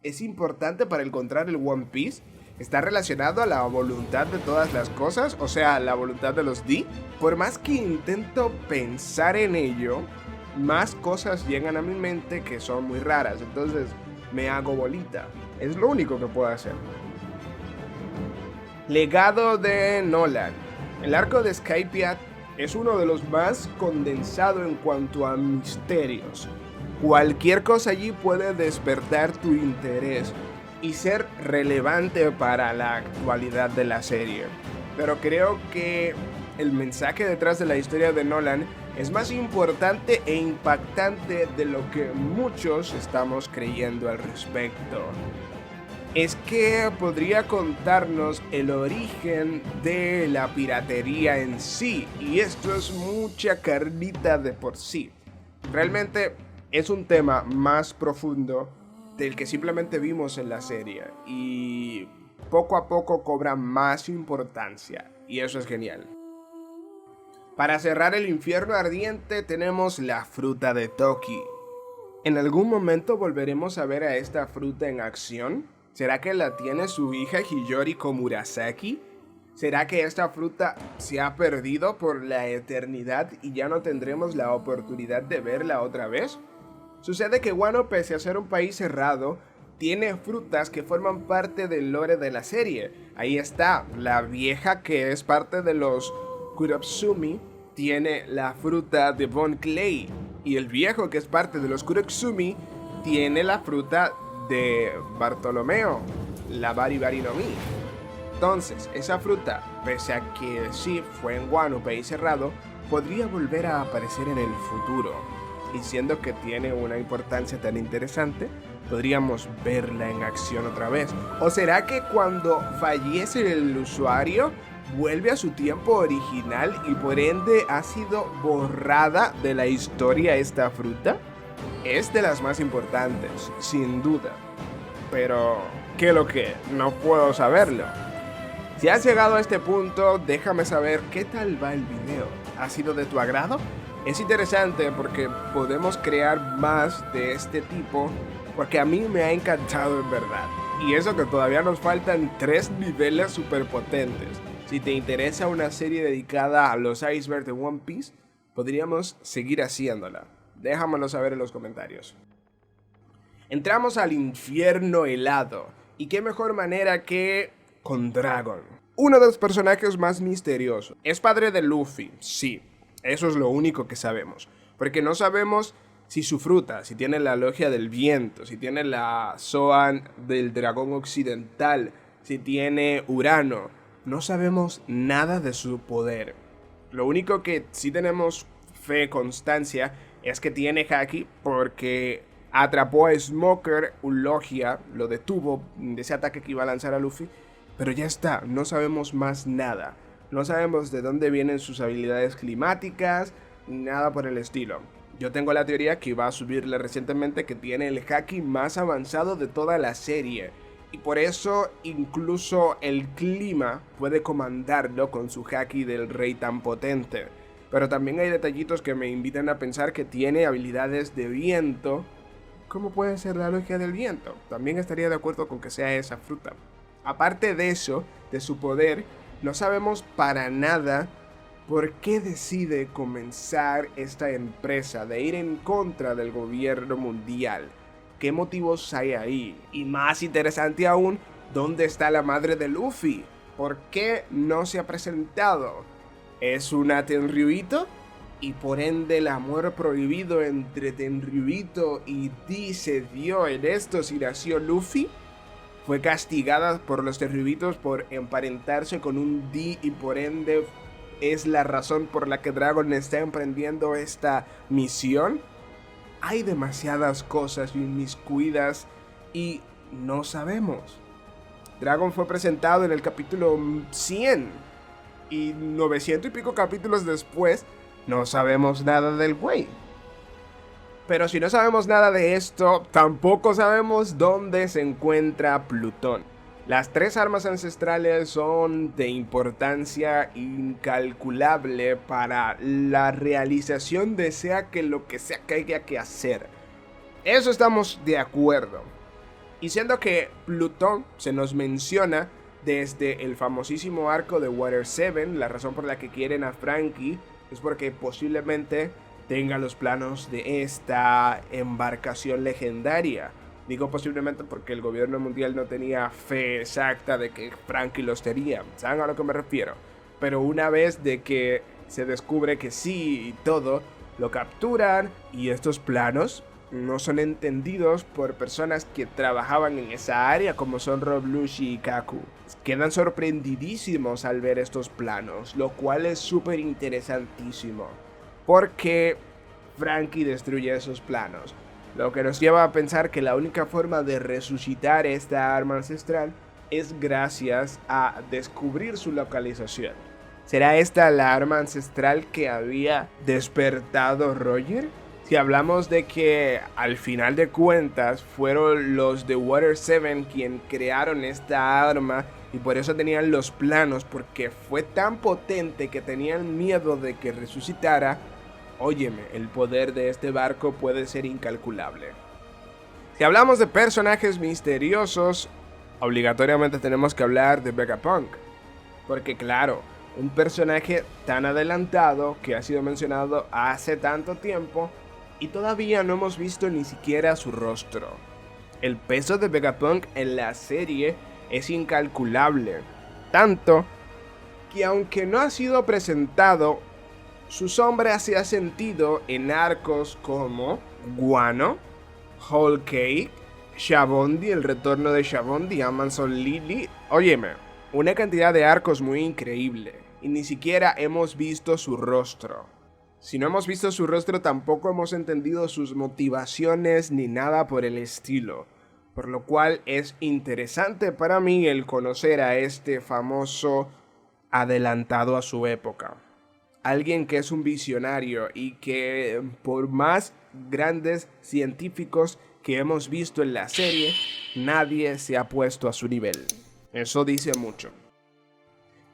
S1: ¿Es importante para encontrar el One Piece? ¿Está relacionado a la voluntad de todas las cosas? O sea, la voluntad de los D. Por más que intento pensar en ello, más cosas llegan a mi mente que son muy raras. Entonces me hago bolita. Es lo único que puedo hacer. Legado de Nolan. El arco de Skypiea es uno de los más condensados en cuanto a misterios. Cualquier cosa allí puede despertar tu interés y ser relevante para la actualidad de la serie. Pero creo que el mensaje detrás de la historia de Nolan es más importante e impactante de lo que muchos estamos creyendo al respecto. Es que podría contarnos el origen de la piratería en sí, y esto es mucha carnita de por sí. Realmente es un tema más profundo del que simplemente vimos en la serie, y poco a poco cobra más importancia, y eso es genial. Para cerrar el infierno ardiente tenemos la fruta de Toki. ¿En algún momento volveremos a ver a esta fruta en acción? ¿Será que la tiene su hija Hiyori Murasaki? ¿Será que esta fruta se ha perdido por la eternidad y ya no tendremos la oportunidad de verla otra vez? Sucede que Wano, pese a ser un país cerrado, tiene frutas que forman parte del lore de la serie. Ahí está, la vieja que es parte de los Kurotsumi tiene la fruta de Bon Clay, y el viejo que es parte de los Kurotsumi tiene la fruta de Bartolomeo, la Bari Bari no Mi. Entonces, esa fruta, pese a que sí fue en Wano, país cerrado, podría volver a aparecer en el futuro. Y siendo que tiene una importancia tan interesante, podríamos verla en acción otra vez. ¿O será que cuando fallece el usuario, vuelve a su tiempo original y por ende ha sido borrada de la historia esta fruta? Es de las más importantes, sin duda. Pero, ¿qué lo que? No puedo saberlo. Si has llegado a este punto, déjame saber qué tal va el video. ¿Ha sido de tu agrado? Es interesante porque podemos crear más de este tipo, porque a mí me ha encantado en verdad. Y eso que todavía nos faltan 3 niveles super potentes. Si te interesa una serie dedicada a los icebergs de One Piece, podríamos seguir haciéndola. Déjamelo saber en los comentarios. Entramos al infierno helado. Y qué mejor manera que con Dragon, uno de los personajes más misteriosos. Es padre de Luffy, sí. Eso es lo único que sabemos. Porque no sabemos si su fruta, si tiene la logia del viento, si tiene la Zoan del dragón occidental, si tiene Urano. No sabemos nada de su poder. Lo único que sí tenemos fe, constancia, es que tiene Haki porque atrapó a Smoker, un logia, lo detuvo de ese ataque que iba a lanzar a Luffy. Pero ya está, no sabemos más nada. No sabemos de dónde vienen sus habilidades climáticas, ni nada por el estilo. Yo tengo la teoría que iba a subirle recientemente que tiene el Haki más avanzado de toda la serie. Y por eso incluso el clima puede comandarlo con su Haki del rey tan potente. Pero también hay detallitos que me invitan a pensar que tiene habilidades de viento. ¿Cómo puede ser la logia del viento? También estaría de acuerdo con que sea esa fruta. Aparte de eso, de su poder, no sabemos para nada por qué decide comenzar esta empresa de ir en contra del gobierno mundial. ¿Qué motivos hay ahí? Y más interesante aún, ¿dónde está la madre de Luffy? ¿Por qué no se ha presentado? ¿Es una Tenryubito? Y por ende el amor prohibido entre Tenryubito y Dee se dio en esto si nació Luffy. Fue castigada por los Tenryubitos por emparentarse con un Dee y por ende es la razón por la que Dragon está emprendiendo esta misión. Hay demasiadas cosas inmiscuidas y no sabemos. Dragon fue presentado en el capítulo 100 y 900 y pico capítulos después no sabemos nada del güey. Pero si no sabemos nada de esto, tampoco sabemos dónde se encuentra Plutón. Las 3 armas ancestrales son de importancia incalculable para la realización de sea que lo que sea que haya que hacer. Eso estamos de acuerdo. Y siendo que Plutón se nos menciona desde el famosísimo arco de Water 7, la razón por la que quieren a Franky es porque posiblemente tenga los planos de esta embarcación legendaria. Digo posiblemente porque el gobierno mundial no tenía fe exacta de que Franky los tenía. ¿Saben a lo que me refiero? Pero una vez de que se descubre que sí y todo, lo capturan y estos planos no son entendidos por personas que trabajaban en esa área como son Rob Lucci y Kaku. Quedan sorprendidísimos al ver estos planos, lo cual es súper interesantísimo. Porque Franky destruye esos planos. Lo que nos lleva a pensar que la única forma de resucitar esta arma ancestral es gracias a descubrir su localización. ¿Será esta la arma ancestral que había despertado Roger? Si hablamos de que al final de cuentas fueron los de Water 7 quien crearon esta arma y por eso tenían los planos, porque fue tan potente que tenían miedo de que resucitara. Óyeme, el poder de este barco puede ser incalculable. Si hablamos de personajes misteriosos, obligatoriamente tenemos que hablar de Vegapunk, porque claro, un personaje tan adelantado que ha sido mencionado hace tanto tiempo y todavía no hemos visto ni siquiera su rostro. El peso de Vegapunk en la serie es incalculable, tanto que aunque no ha sido presentado, su sombra se ha sentido en arcos como Guano, Whole Cake, Shabondi, el retorno de Shabondi, Amazon Lily. Óyeme, una cantidad de arcos muy increíble, y ni siquiera hemos visto su rostro. Si no hemos visto su rostro, tampoco hemos entendido sus motivaciones ni nada por el estilo. Por lo cual es interesante para mí el conocer a este famoso adelantado a su época. Alguien que es un visionario y que por más grandes científicos que hemos visto en la serie, nadie se ha puesto a su nivel. Eso dice mucho.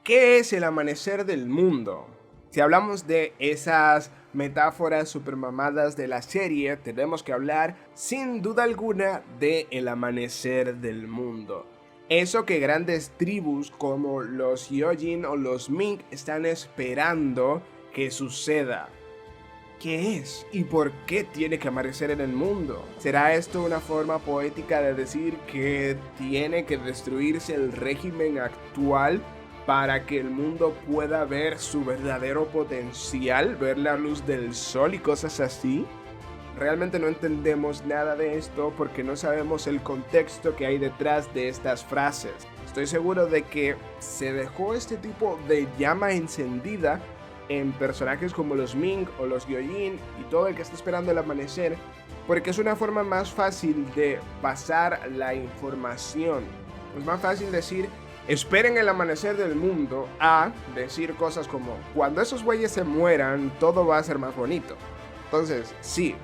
S1: ¿Qué es el amanecer del mundo? Si hablamos de esas metáforas supermamadas de la serie, tenemos que hablar sin duda alguna de el amanecer del mundo. Eso que grandes tribus como los Hyojin o los Ming están esperando que suceda. ¿Qué es? ¿Y por qué tiene que amanecer en el mundo? ¿Será esto una forma poética de decir que tiene que destruirse el régimen actual para que el mundo pueda ver su verdadero potencial, ver la luz del sol y cosas así? Realmente no entendemos nada de esto porque no sabemos el contexto que hay detrás de estas frases. Estoy seguro de que se dejó este tipo de llama encendida en personajes como los Ming o los Gyojin y todo el que está esperando el amanecer, porque es una forma más fácil de pasar la información. Es más fácil decir esperen el amanecer del mundo a decir cosas como cuando esos güeyes se mueran todo va a ser más bonito. Entonces sí,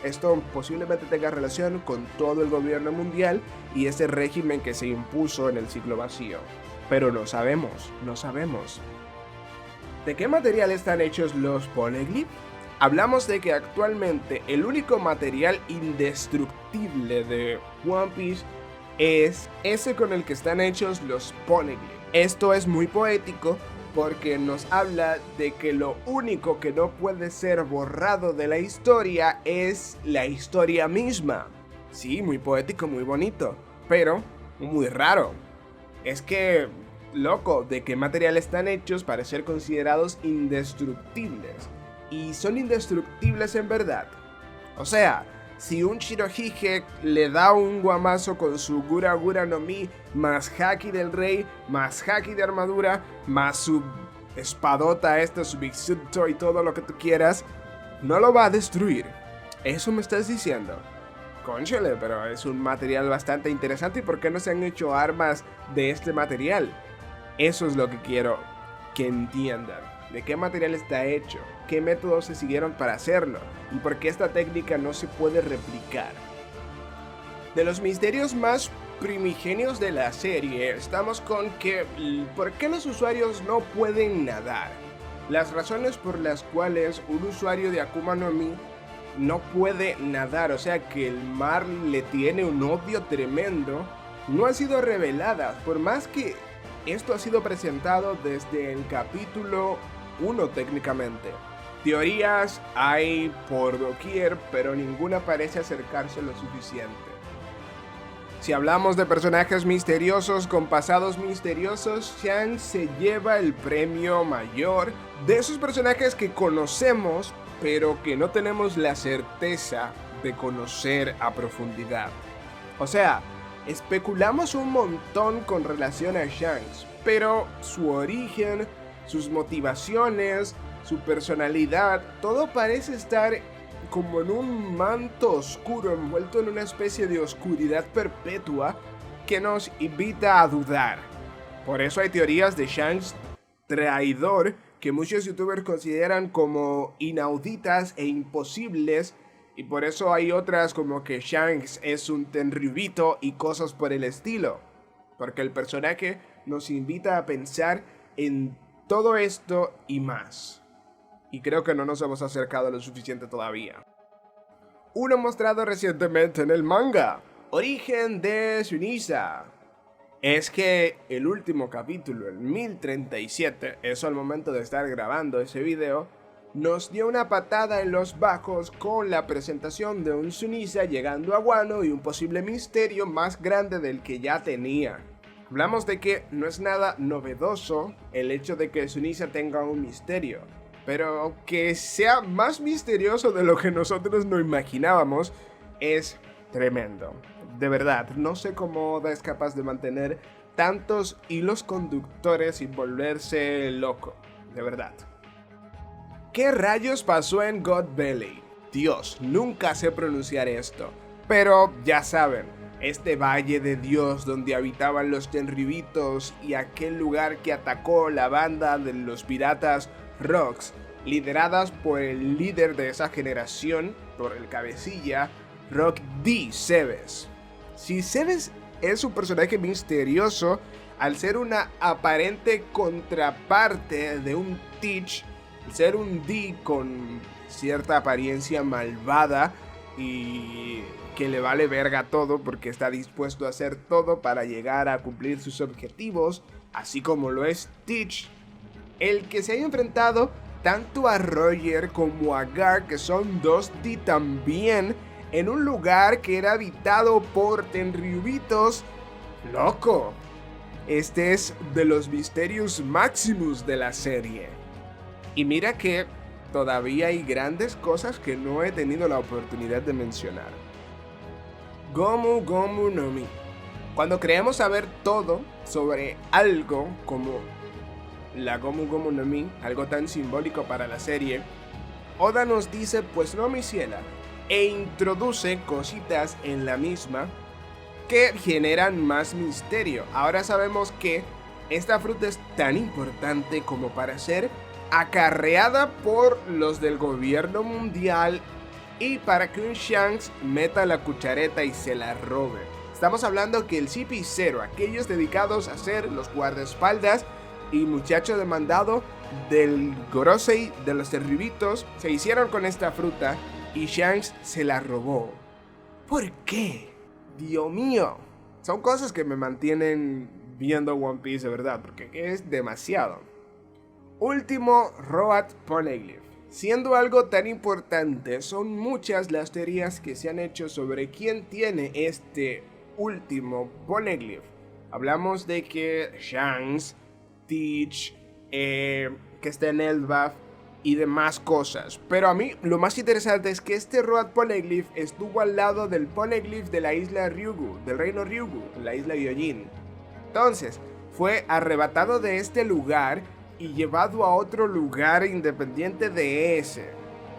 S1: esto posiblemente tenga relación con todo el gobierno mundial y ese régimen que se impuso en el siglo vacío. Pero no sabemos. ¿De qué material están hechos los Poneglyph? Hablamos de que actualmente el único material indestructible de One Piece es ese con el que están hechos los Poneglyph. Esto es muy poético porque nos habla de que lo único que no puede ser borrado de la historia es la historia misma. Sí, muy poético, muy bonito, pero muy raro. Es que, loco, ¿de qué material están hechos para ser considerados indestructibles? Y son indestructibles en verdad. O sea, si un Shirohige le da un guamazo con su Gura Gura no Mi, más haki del rey, más haki de armadura, más su espadota esta, su Bigsuto y todo lo que tú quieras, no lo va a destruir. ¿Eso me estás diciendo? Cónchale, pero es un material bastante interesante. ¿Y por qué no se han hecho armas de este material? Eso es lo que quiero que entiendan. ¿De qué material está hecho? ¿Qué métodos se siguieron para hacerlo? ¿Y por qué esta técnica no se puede replicar? De los misterios más primigenios de la serie, estamos con que ¿por qué los usuarios no pueden nadar? Las razones por las cuales un usuario de Akuma no Mi no puede nadar, o sea que el mar le tiene un odio tremendo, no han sido reveladas, por más que esto ha sido presentado desde el capítulo 1 técnicamente. Teorías hay por doquier, pero ninguna parece acercarse lo suficiente. Si hablamos de personajes misteriosos con pasados misteriosos, Shanks se lleva el premio mayor de esos personajes que conocemos, pero que no tenemos la certeza de conocer a profundidad. O sea, especulamos un montón con relación a Shanks, pero su origen, sus motivaciones, su personalidad, todo parece estar como en un manto oscuro, envuelto en una especie de oscuridad perpetua que nos invita a dudar. Por eso hay teorías de Shanks traidor que muchos youtubers consideran como inauditas e imposibles, y por eso hay otras como que Shanks es un tenryubito y cosas por el estilo, porque el personaje nos invita a pensar en todo esto y más. Y creo que no nos hemos acercado lo suficiente todavía. Uno mostrado recientemente en el manga, Origen de Sunisa. Es que el último capítulo, el 1037, eso al momento de estar grabando ese video, nos dio una patada en los bajos con la presentación de un Sunisa llegando a Wano y un posible misterio más grande del que ya tenía. Hablamos de que no es nada novedoso el hecho de que Sunisa tenga un misterio, pero que sea más misterioso de lo que nosotros no imaginábamos es tremendo. De verdad, no sé cómo Oda es capaz de mantener tantos hilos conductores sin volverse loco, de verdad. ¿Qué rayos pasó en God Valley? Dios, nunca sé pronunciar esto, pero ya saben, este valle de Dios donde habitaban los Tenryubitos y aquel lugar que atacó la banda de los piratas Rocks, lideradas por el líder de esa generación, por el cabecilla, Rock D. Seves. Si Seves es un personaje misterioso, al ser una aparente contraparte de un Teach, ser un D con cierta apariencia malvada y que le vale verga todo porque está dispuesto a hacer todo para llegar a cumplir sus objetivos, así como lo es Teach, el que se haya enfrentado tanto a Roger como a Garp, que son dos D también, en un lugar que era habitado por Tenryubitos, loco. Este es de los misterios máximos de la serie. Y mira que todavía hay grandes cosas que no he tenido la oportunidad de mencionar. Gomu Gomu no Mi. Cuando creemos saber todo sobre algo como la Gomu Gomu no Mi, algo tan simbólico para la serie, Oda nos dice pues no, mi ciela, e introduce cositas en la misma que generan más misterio. Ahora sabemos que esta fruta es tan importante como para ser acarreada por los del gobierno mundial y para que un Shanks meta la cuchareta y se la robe. Estamos hablando que el CP0, aquellos dedicados a ser los guardaespaldas y muchacho demandado del Gorosei de los Tenryubitos, se hicieron con esta fruta y Shanks se la robó. ¿Por qué? Dios mío. Son cosas que me mantienen viendo One Piece de verdad, porque es demasiado. Último, Road Poneglyph. Siendo algo tan importante, son muchas las teorías que se han hecho sobre quién tiene este último Poneglyph. Hablamos de que Shanks, Teach, que está en Elbaf y demás cosas. Pero a mí lo más interesante es que este Road Poneglyph estuvo al lado del Poneglyph de la isla Ryugu, del reino Ryugu, la isla Gyojin. Entonces, fue arrebatado de este lugar y llevado a otro lugar independiente de ese.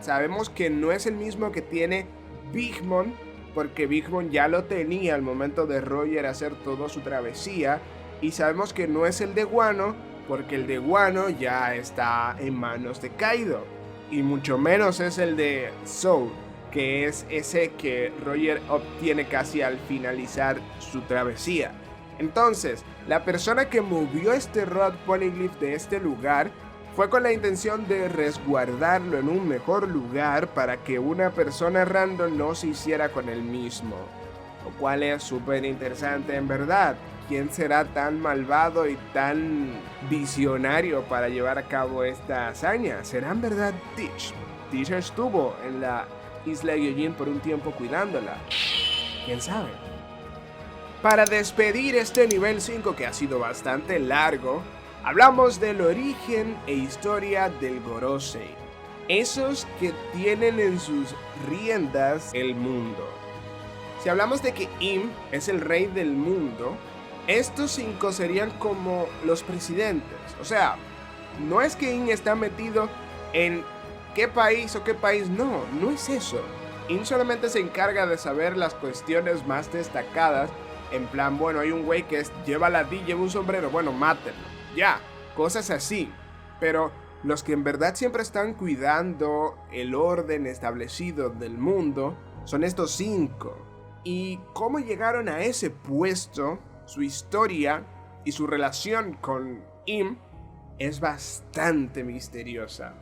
S1: Sabemos que no es el mismo que tiene Big Mom, porque Big Mom ya lo tenía al momento de Roger hacer toda su travesía. Y sabemos que no es el de Wano, porque el de Wano ya está en manos de Kaido. Y mucho menos es el de Soul, que es ese que Roger obtiene casi al finalizar su travesía. Entonces, la persona que movió este Road Poneglyph de este lugar fue con la intención de resguardarlo en un mejor lugar para que una persona random no se hiciera con el mismo. Lo cual es súper interesante en verdad. ¿Quién será tan malvado y tan visionario para llevar a cabo esta hazaña? ¿Será en verdad Teach? Teach estuvo en la isla Gyojin por un tiempo cuidándola. ¿Quién sabe? Para despedir este nivel 5 que ha sido bastante largo, hablamos del origen e historia del Gorosei. Esos que tienen en sus riendas el mundo. Si hablamos de que Im es el rey del mundo, estos 5 serían como los presidentes. O sea, no es que Im está metido en qué país o qué país, no es eso. Im solamente se encarga de saber las cuestiones más destacadas. En plan, bueno, hay un güey que lleva la D, lleva un sombrero, bueno, mátenlo. Ya, cosas así. Pero los que en verdad siempre están cuidando el orden establecido del mundo son estos 5. Y cómo llegaron a ese puesto, su historia y su relación con Im es bastante misteriosa.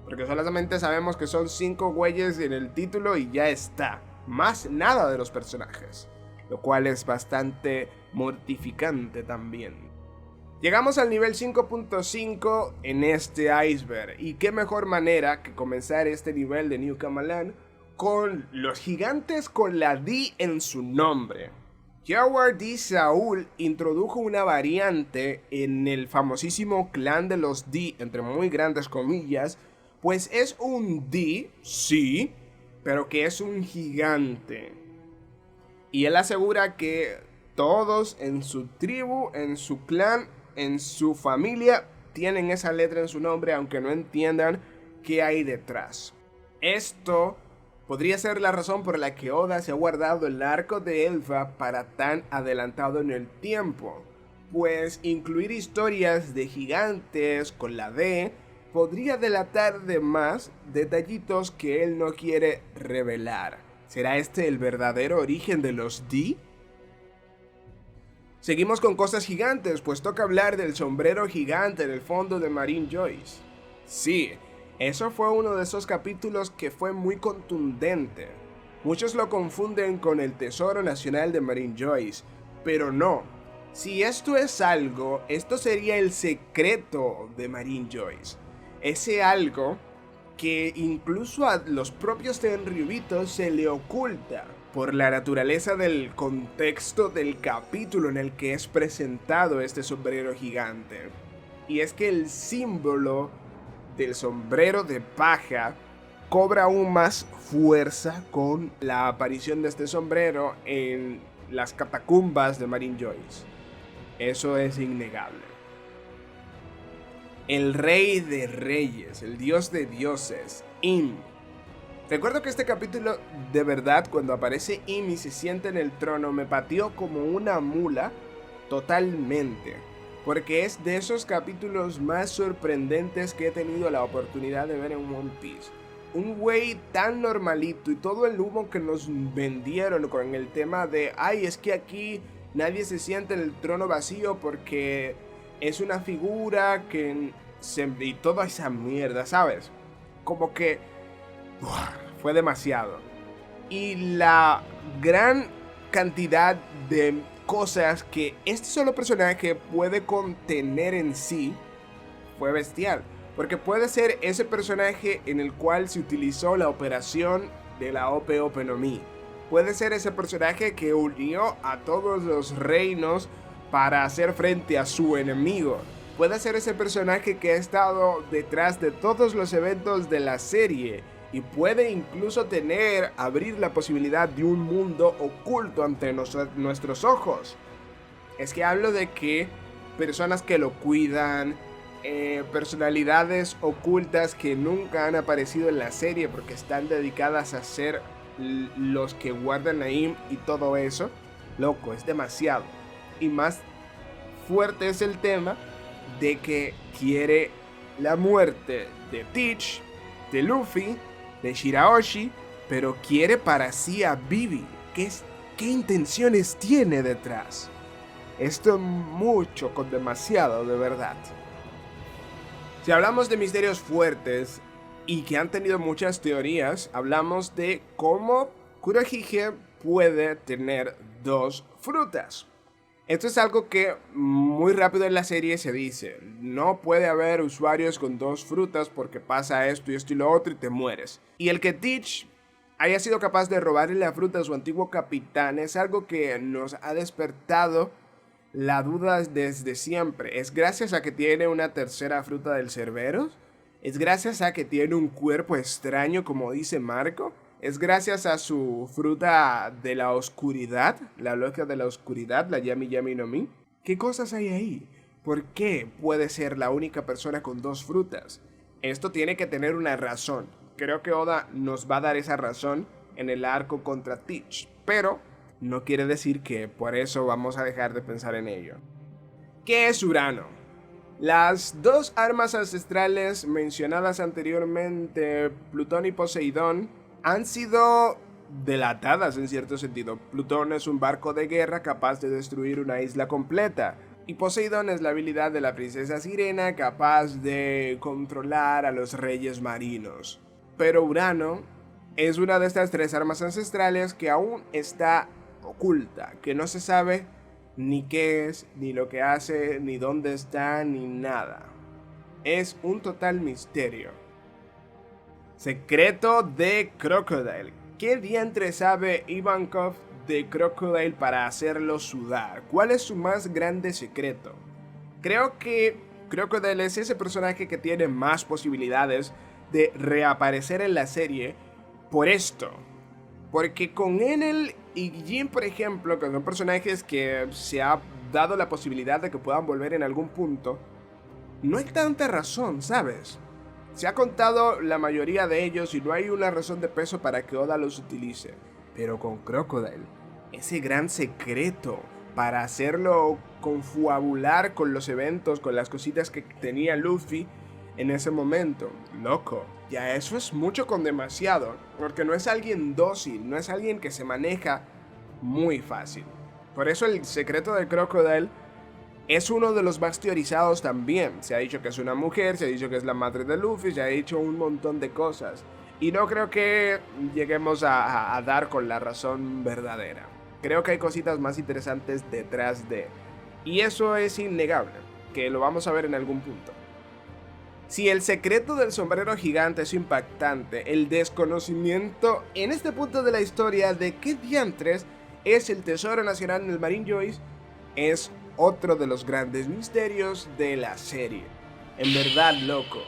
S1: Porque solamente sabemos que son 5 güeyes en el título y ya está. Más nada de los personajes. Lo cual es bastante mortificante también. Llegamos al nivel 5.5 en este iceberg. Y qué mejor manera que comenzar este nivel de New Kamalan con los gigantes con la D en su nombre. Jawar D. Saul introdujo una variante en el famosísimo clan de los D, entre muy grandes comillas, pues es un D, sí, pero que es un gigante. Y él asegura que todos en su tribu, en su clan, en su familia, tienen esa letra en su nombre, aunque no entiendan qué hay detrás. Esto podría ser la razón por la que Oda se ha guardado el arco de Elfa para tan adelantado en el tiempo, pues incluir historias de gigantes con la D podría delatar de más detallitos que él no quiere revelar. ¿Será este el verdadero origen de los D? Seguimos con cosas gigantes, pues toca hablar del sombrero gigante en el fondo de Marine Joyce. Sí, eso fue uno de esos capítulos que fue muy contundente. Muchos lo confunden con el Tesoro Nacional de Marine Joyce, pero no. Si esto es algo, esto sería el secreto de Marine Joyce. Ese algo que incluso a los propios Tenryubitos se le oculta por la naturaleza del contexto del capítulo en el que es presentado este sombrero gigante. Y es que el símbolo del sombrero de paja cobra aún más fuerza con la aparición de este sombrero en las catacumbas de Marine Joyce. Eso es innegable. El rey de reyes, el dios de dioses, Im. Recuerdo que este capítulo, de verdad, cuando aparece Im y se sienta en el trono, me pateó como una mula totalmente. Porque es de esos capítulos más sorprendentes que he tenido la oportunidad de ver en One Piece. Un güey tan normalito y todo el humo que nos vendieron con el tema de ay, es que aquí nadie se sienta en el trono vacío porque es una figura que y toda esa mierda, ¿sabes? Como que fue demasiado. Y la gran cantidad de cosas que este solo personaje puede contener en sí fue bestial. Porque puede ser ese personaje en el cual se utilizó la operación de la Ope Ope no Mi. Puede ser ese personaje que unió a todos los reinos para hacer frente a su enemigo. Puede ser ese personaje que ha estado detrás de todos los eventos de la serie. Y puede incluso abrir la posibilidad de un mundo oculto ante nuestros ojos. Es que hablo de que personas que lo cuidan, personalidades ocultas que nunca han aparecido en la serie porque están dedicadas a ser los que guardan a Im y todo eso. Loco, es demasiado. Y más fuerte es el tema de que quiere la muerte de Teach, de Luffy, de Shirahoshi, pero quiere para sí a Vivi. ¿Qué intenciones tiene detrás? Esto es mucho con demasiado, de verdad. Si hablamos de misterios fuertes y que han tenido muchas teorías, hablamos de cómo Kurohige puede tener 2 frutas. Esto es algo que muy rápido en la serie se dice. No puede haber usuarios con 2 frutas porque pasa esto y lo otro y te mueres. Y el que Teach haya sido capaz de robarle la fruta a su antiguo capitán es algo que nos ha despertado la duda desde siempre. ¿Es gracias a que tiene una tercera fruta del Cerberus? ¿Es gracias a que tiene un cuerpo extraño como dice Marco? ¿Es gracias a su fruta de la oscuridad? La logia de la oscuridad, la Yami Yami no Mi. ¿Qué cosas hay ahí? ¿Por qué puede ser la única persona con 2 frutas? Esto tiene que tener una razón. Creo que Oda nos va a dar esa razón en el arco contra Teach. Pero no quiere decir que por eso vamos a dejar de pensar en ello. ¿Qué es Urano? Las 2 armas ancestrales mencionadas anteriormente, Plutón y Poseidón, han sido delatadas en cierto sentido. Plutón es un barco de guerra capaz de destruir una isla completa. Y Poseidón es la habilidad de la princesa Sirena capaz de controlar a los reyes marinos. Pero Urano es una de estas tres armas ancestrales que aún está oculta, que no se sabe ni qué es, ni lo que hace, ni dónde está, ni nada. Es un total misterio. Secreto de Crocodile. ¿Qué diantre sabe Ivankov de Crocodile para hacerlo sudar? ¿Cuál es su más grande secreto? Creo que Crocodile es ese personaje que tiene más posibilidades de reaparecer en la serie por esto. Porque con Enel y Jin, por ejemplo, que son personajes que se ha dado la posibilidad de que puedan volver en algún punto, no hay tanta razón, ¿sabes? Se ha contado la mayoría de ellos y no hay una razón de peso para que Oda los utilice. Pero con Crocodile, ese gran secreto para hacerlo confabular con los eventos, con las cositas que tenía Luffy en ese momento. Loco, ya eso es mucho con demasiado, porque no es alguien dócil, no es alguien que se maneja muy fácil. Por eso el secreto de Crocodile es uno de los más teorizados también. Se ha dicho que es una mujer, se ha dicho que es la madre de Luffy, se ha dicho un montón de cosas. Y no creo que lleguemos a dar con la razón verdadera. Creo que hay cositas más interesantes detrás de. Y eso es innegable, que lo vamos a ver en algún punto. Si el secreto del sombrero gigante es impactante, el desconocimiento en este punto de la historia de qué diantres es el tesoro nacional en el Marine Joyce es otro de los grandes misterios de la serie. En verdad, loco,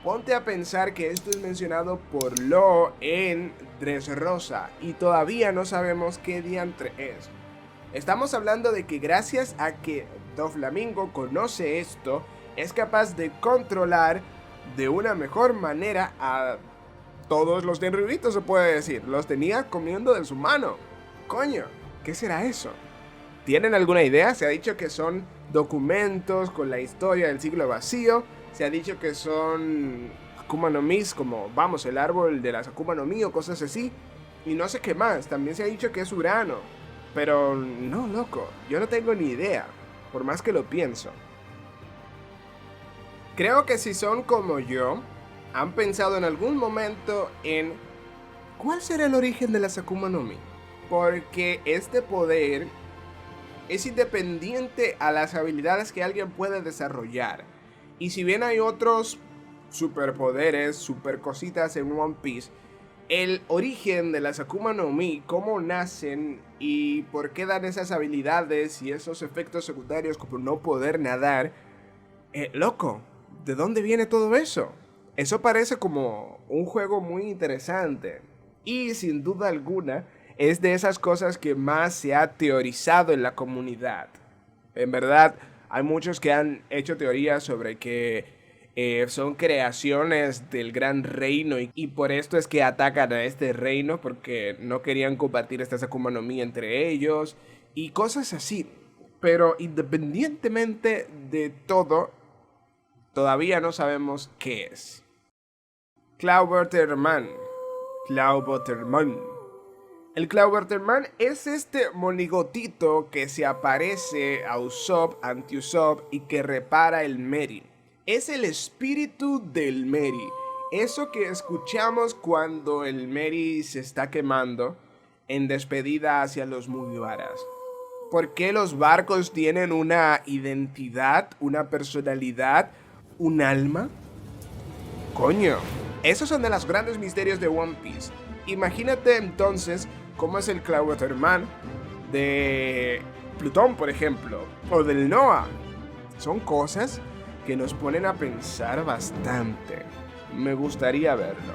S1: ponte a pensar que esto es mencionado por Law en Dressrosa y todavía no sabemos qué diantre es. Estamos hablando de que gracias a que Doflamingo conoce esto, es capaz de controlar de una mejor manera a todos los Tenryubitos, se puede decir. Los tenía comiendo de su mano. Coño, ¿qué será eso? ¿Tienen alguna idea? Se ha dicho que son documentos con la historia del siglo vacío. Se ha dicho que son Akuma no Mis, como, vamos, el árbol de las Akuma no Mi o cosas así. Y no sé qué más. También se ha dicho que es Urano. Pero no, loco, yo no tengo ni idea, por más que lo pienso. Creo que si son como yo, han pensado en algún momento en ¿cuál será el origen de las Akuma no Mi? Porque este poder es independiente a las habilidades que alguien puede desarrollar. Y si bien hay otros superpoderes, super cositas en One Piece, el origen de las Akuma no Mi, cómo nacen y por qué dan esas habilidades y esos efectos secundarios como no poder nadar, loco, ¿de dónde viene todo eso? Eso parece como un juego muy interesante y sin duda alguna es de esas cosas que más se ha teorizado en la comunidad. En verdad, hay muchos que han hecho teorías sobre que son creaciones del gran reino y por esto es que atacan a este reino porque no querían compartir estas Akuma no Mi entre ellos y cosas así. Pero independientemente de todo, todavía no sabemos qué es. Clawbutterman. El Clawbutterman es este monigotito que se aparece a Usopp, ante Usopp y que repara el Meri. Es el espíritu del Meri. Eso que escuchamos cuando el Meri se está quemando en despedida hacia los Mugiwaras. ¿Por qué los barcos tienen una identidad, una personalidad, un alma? Coño, esos son de los grandes misterios de One Piece. Imagínate entonces cómo es el Clawbutterman de Plutón, por ejemplo, o del Noah. Son cosas que nos ponen a pensar bastante. Me gustaría verlo.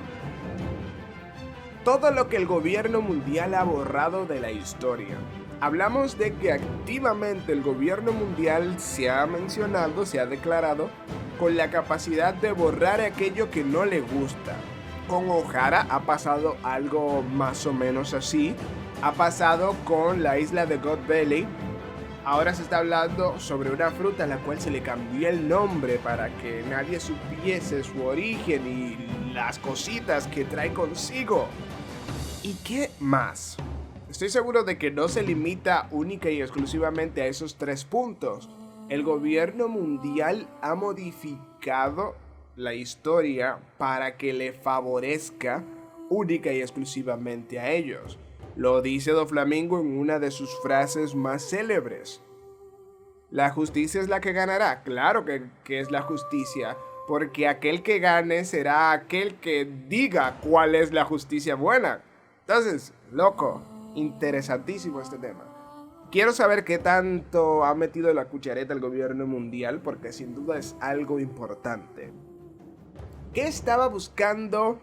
S1: Todo lo que el gobierno mundial ha borrado de la historia. Hablamos de que activamente el gobierno mundial se ha mencionado, se ha declarado con la capacidad de borrar aquello que no le gusta. Con Ohara ha pasado algo más o menos así. Ha pasado con la isla de God Valley. Ahora se está hablando sobre una fruta a la cual se le cambió el nombre para que nadie supiese su origen y las cositas que trae consigo. ¿Y qué más? Estoy seguro de que no se limita única y exclusivamente a esos 3 puntos. El gobierno mundial ha modificado la historia para que le favorezca única y exclusivamente a ellos. Lo dice Doflamingo en una de sus frases más célebres. ¿La justicia es la que ganará? Claro que es la justicia, porque aquel que gane será aquel que diga cuál es la justicia buena. Entonces, loco, interesantísimo este tema. Quiero saber qué tanto ha metido la cuchareta el gobierno mundial, porque sin duda es algo importante. ¿Qué estaba buscando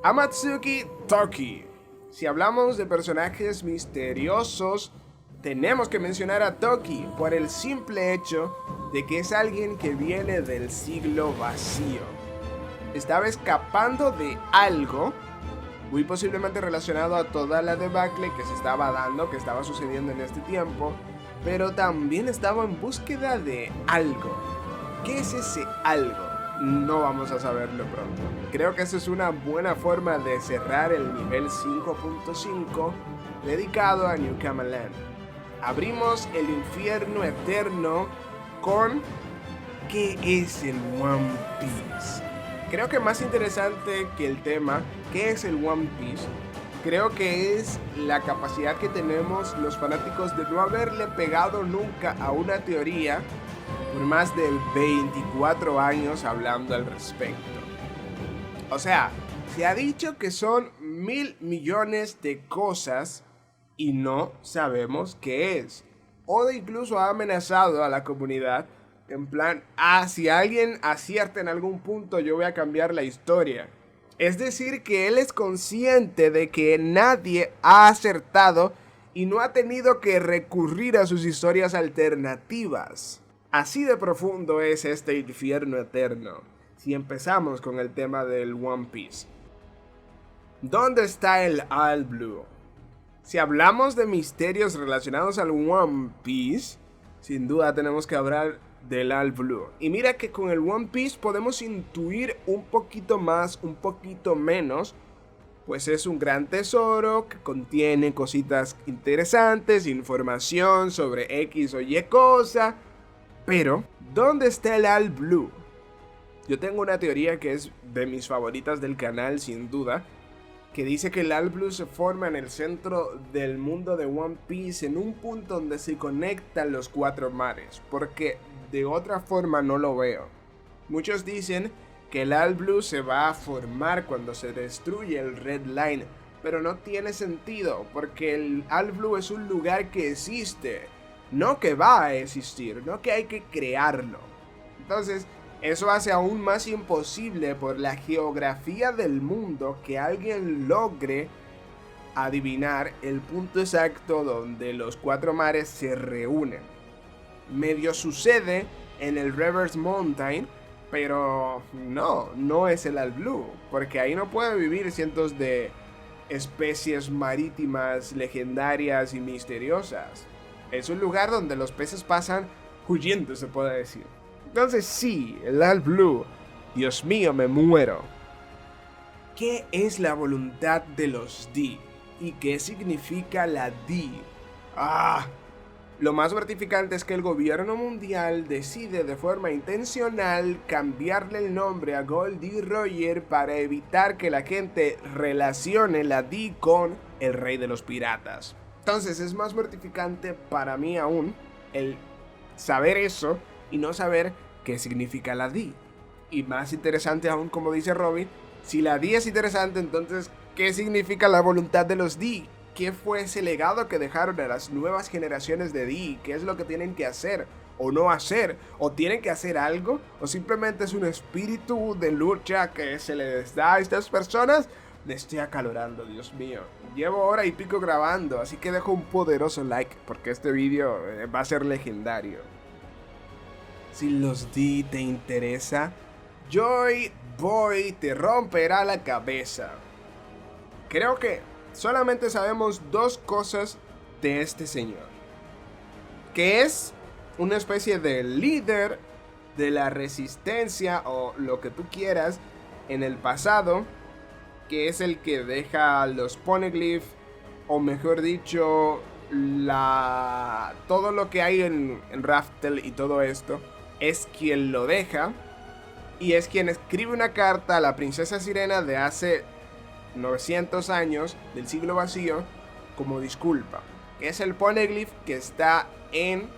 S1: Amatsuki Toki? Si hablamos de personajes misteriosos, tenemos que mencionar a Toki por el simple hecho de que es alguien que viene del siglo vacío. Estaba escapando de algo, muy posiblemente relacionado a toda la debacle que se estaba dando, que estaba sucediendo en este tiempo, pero también estaba en búsqueda de algo. ¿Qué es ese algo? No vamos a saberlo pronto. Creo que esa es una buena forma de cerrar el nivel 5.5 dedicado a New Kamaland. Abrimos el infierno eterno con ¿qué es el One Piece? Creo que más interesante que el tema, ¿qué es el One Piece? Creo que es la capacidad que tenemos los fanáticos de no haberle pegado nunca a una teoría por más de 24 años hablando al respecto. O sea, se ha dicho que son 1.000 millones de cosas y no sabemos qué es. Oda incluso ha amenazado a la comunidad en plan, si alguien acierta en algún punto yo voy a cambiar la historia. Es decir, que él es consciente de que nadie ha acertado y no ha tenido que recurrir a sus historias alternativas. Así de profundo es este infierno eterno, si empezamos con el tema del One Piece. ¿Dónde está el All Blue? Si hablamos de misterios relacionados al One Piece, sin duda tenemos que hablar del All Blue. Y mira que con el One Piece podemos intuir un poquito más, un poquito menos, pues es un gran tesoro que contiene cositas interesantes, información sobre X o Y cosa. Pero, ¿dónde está el All Blue? Yo tengo una teoría que es de mis favoritas del canal, sin duda, que dice que el All Blue se forma en el centro del mundo de One Piece, en un punto donde se conectan los 4 mares, porque de otra forma no lo veo. Muchos dicen que el All Blue se va a formar cuando se destruye el Red Line, pero no tiene sentido, porque el All Blue es un lugar que existe, no que va a existir, no que hay que crearlo. Entonces, eso hace aún más imposible por la geografía del mundo que alguien logre adivinar el punto exacto donde los 4 mares se reúnen. Medio sucede en el Reverse Mountain, pero no es el All Blue, porque ahí no pueden vivir cientos de especies marítimas legendarias y misteriosas. Es un lugar donde los peces pasan huyendo, se puede decir. Entonces sí, el All Blue. Dios mío, me muero. ¿Qué es la voluntad de los D? ¿Y qué significa la D? Lo más gratificante es que el gobierno mundial decide de forma intencional cambiarle el nombre a Goldie Roger para evitar que la gente relacione la D con el rey de los piratas. Entonces es más mortificante para mí aún el saber eso y no saber qué significa la D. Y más interesante aún, como dice Robin, si la D es interesante, entonces ¿qué significa la voluntad de los D? ¿Qué fue ese legado que dejaron a las nuevas generaciones de D? ¿Qué es lo que tienen que hacer o no hacer? ¿O tienen que hacer algo? ¿O simplemente es un espíritu de lucha que se les da a estas personas? Me estoy acalorando, Dios mío. Llevo hora y pico grabando, así que dejo un poderoso like porque este vídeo va a ser legendario. Si los D te interesa, Joy Boy te romperá la cabeza. Creo que solamente sabemos 2 cosas de este señor. Que es una especie de líder de la resistencia o lo que tú quieras en el pasado. Que es el que deja los Poneglyph, o mejor dicho, todo lo que hay en Raftel y todo esto es quien lo deja y es quien escribe una carta a la princesa Sirena de hace 900 años del siglo vacío como disculpa, que es el poneglyph que está en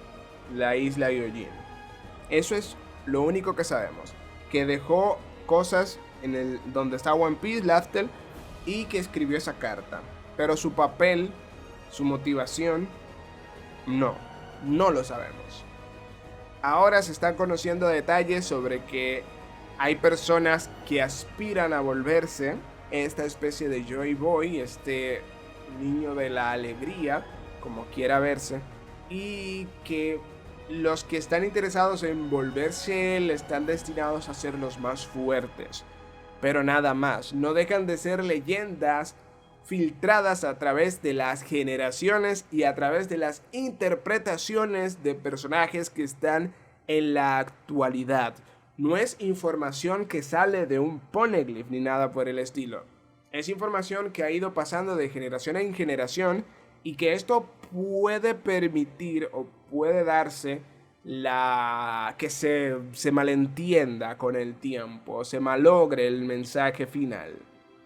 S1: la isla Gyojin. Eso es lo único que sabemos, que dejó cosas en el donde está One Piece, Laftel, y que escribió esa carta, pero su papel, su motivación, no lo sabemos. Ahora se están conociendo detalles sobre que hay personas que aspiran a volverse esta especie de Joy Boy, este niño de la alegría, como quiera verse, y que los que están interesados en volverse él están destinados a ser los más fuertes. Pero nada más, no dejan de ser leyendas filtradas a través de las generaciones y a través de las interpretaciones de personajes que están en la actualidad. No es información que sale de un poneglyph ni nada por el estilo. Es información que ha ido pasando de generación en generación y que esto puede permitir o puede darse que se malentienda con el tiempo, se malogre el mensaje final.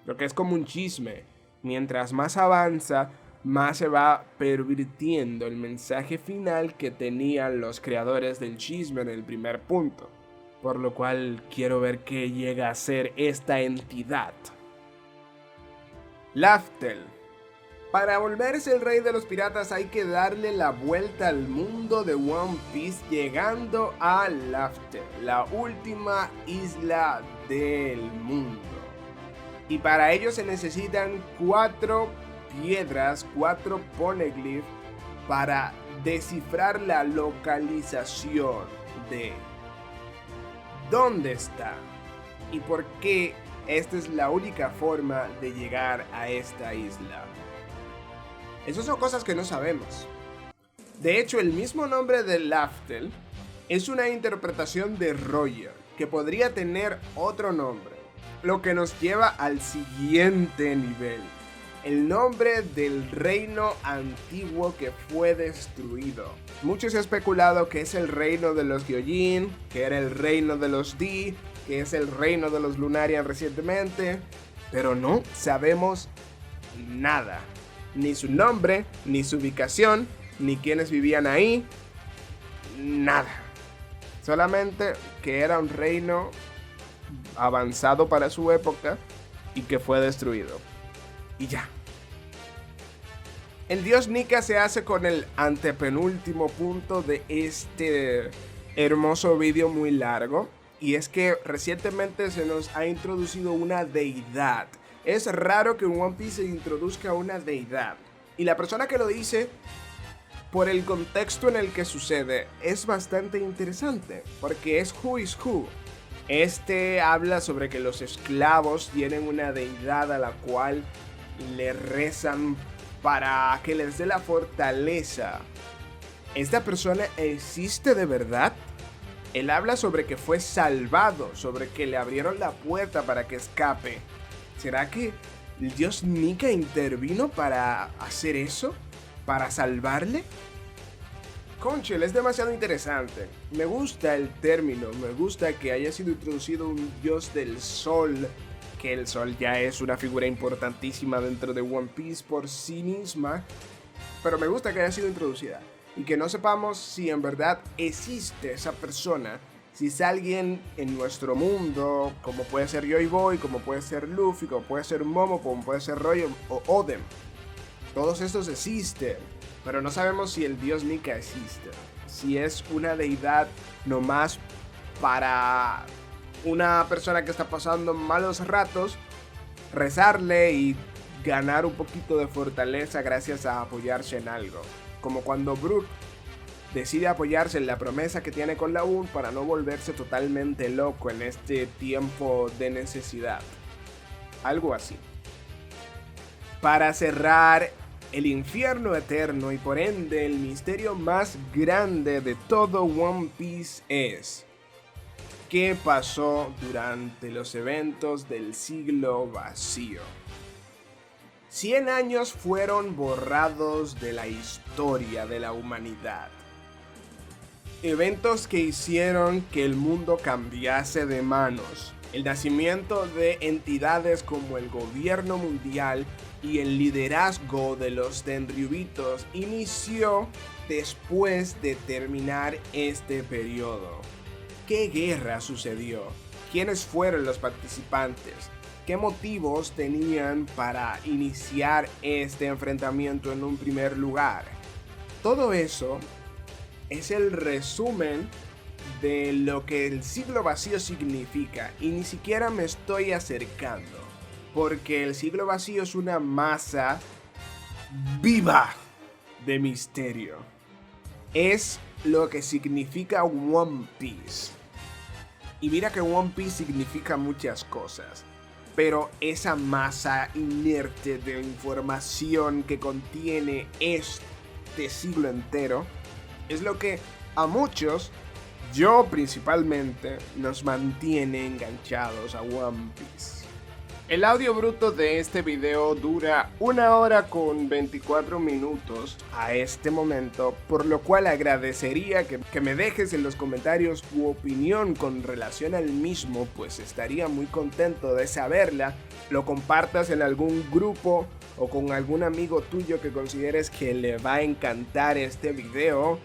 S1: Lo que es como un chisme. Mientras más avanza, más se va pervirtiendo el mensaje final que tenían los creadores del chisme en el primer punto. Por lo cual quiero ver qué llega a ser esta entidad. Laftel. Para volverse el rey de los piratas hay que darle la vuelta al mundo de One Piece llegando a Laftel, la última isla del mundo. Y para ello se necesitan 4 piedras, 4 poneglyphs para descifrar la localización de dónde está y por qué esta es la única forma de llegar a esta isla. Esas son cosas que no sabemos. De hecho, el mismo nombre de Laftel es una interpretación de Roger, que podría tener otro nombre, lo que nos lleva al siguiente nivel. El nombre del reino antiguo que fue destruido. Mucho se ha especulado que es el reino de los Gyojin, que era el reino de los D, que es el reino de los Lunarian recientemente, pero no sabemos nada. Ni su nombre, ni su ubicación, ni quiénes vivían ahí, nada. Solamente que era un reino avanzado para su época y que fue destruido. Y ya. El dios Nika se hace con el antepenúltimo punto de este hermoso vídeo muy largo. Y es que recientemente se nos ha introducido una deidad. Es raro que en One Piece se introduzca una deidad. Y la persona que lo dice, por el contexto en el que sucede, es bastante interesante. Porque es Who is Who. Este habla sobre que los esclavos tienen una deidad a la cual le rezan para que les dé la fortaleza. ¿Esta persona existe de verdad? Él habla sobre que fue salvado, sobre que le abrieron la puerta para que escape. ¿Será que el dios Nika intervino para hacer eso? ¿Para salvarle? Conchel, es demasiado interesante. Me gusta el término, me gusta que haya sido introducido un dios del sol, que el sol ya es una figura importantísima dentro de One Piece por sí misma, pero me gusta que haya sido introducida y que no sepamos si en verdad existe esa persona, si es alguien en nuestro mundo, como puede ser Joy Boy, como puede ser Luffy, como puede ser Momo, como puede ser Roger o Oden. Todos estos existen, pero no sabemos si el dios Nika existe, si es una deidad nomás para una persona que está pasando malos ratos, rezarle y ganar un poquito de fortaleza gracias a apoyarse en algo. Como cuando Brook decide apoyarse en la promesa que tiene con la UN para no volverse totalmente loco en este tiempo de necesidad. Algo así. Para cerrar, el infierno eterno y por ende el misterio más grande de todo One Piece es: ¿qué pasó durante los eventos del siglo vacío? 100 años fueron borrados de la historia de la humanidad. Eventos que hicieron que el mundo cambiase de manos. El nacimiento de entidades como el gobierno mundial y el liderazgo de los Tenryubitos inició después de terminar este periodo. ¿Qué guerra sucedió? ¿Quiénes fueron los participantes? ¿Qué motivos tenían para iniciar este enfrentamiento en un primer lugar? Todo eso es el resumen de lo que el siglo vacío significa, y ni siquiera me estoy acercando, porque el siglo vacío es una masa viva de misterio. Es lo que significa One Piece. Y mira que One Piece significa muchas cosas, pero esa masa inerte de información que contiene este siglo entero es lo que a muchos, yo principalmente, nos mantiene enganchados a One Piece. El audio bruto de este video dura 1 hora con 24 minutos a este momento, por lo cual agradecería que me dejes en los comentarios tu opinión con relación al mismo, pues estaría muy contento de saberla. Lo compartas en algún grupo o con algún amigo tuyo que consideres que le va a encantar este video.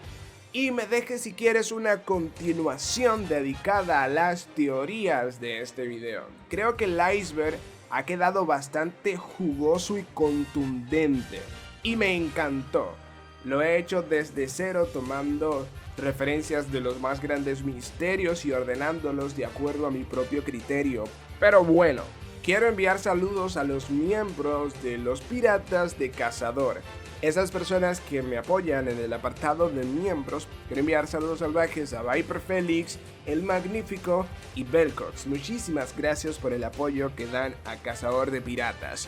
S1: Y me dejes si quieres una continuación dedicada a las teorías de este video. Creo que el iceberg ha quedado bastante jugoso y contundente, y me encantó. Lo he hecho desde cero, tomando referencias de los más grandes misterios y ordenándolos de acuerdo a mi propio criterio. Pero bueno, quiero enviar saludos a los miembros de los Piratas de Cazador. Esas personas que me apoyan en el apartado de miembros. Quiero enviar saludos salvajes a Viper Félix, El Magnífico y Belcox. Muchísimas gracias por el apoyo que dan a Cazador de Piratas.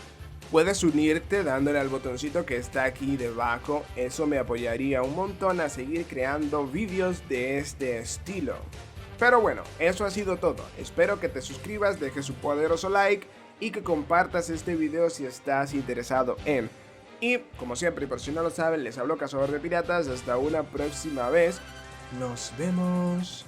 S1: Puedes unirte dándole al botoncito que está aquí debajo. Eso me apoyaría un montón a seguir creando vídeos de este estilo. Pero bueno, eso ha sido todo. Espero que te suscribas, dejes su poderoso like y que compartas este video si estás interesado en... Y como siempre, por si no lo saben, les hablo Cazador de Piratas. Hasta una próxima vez. Nos vemos.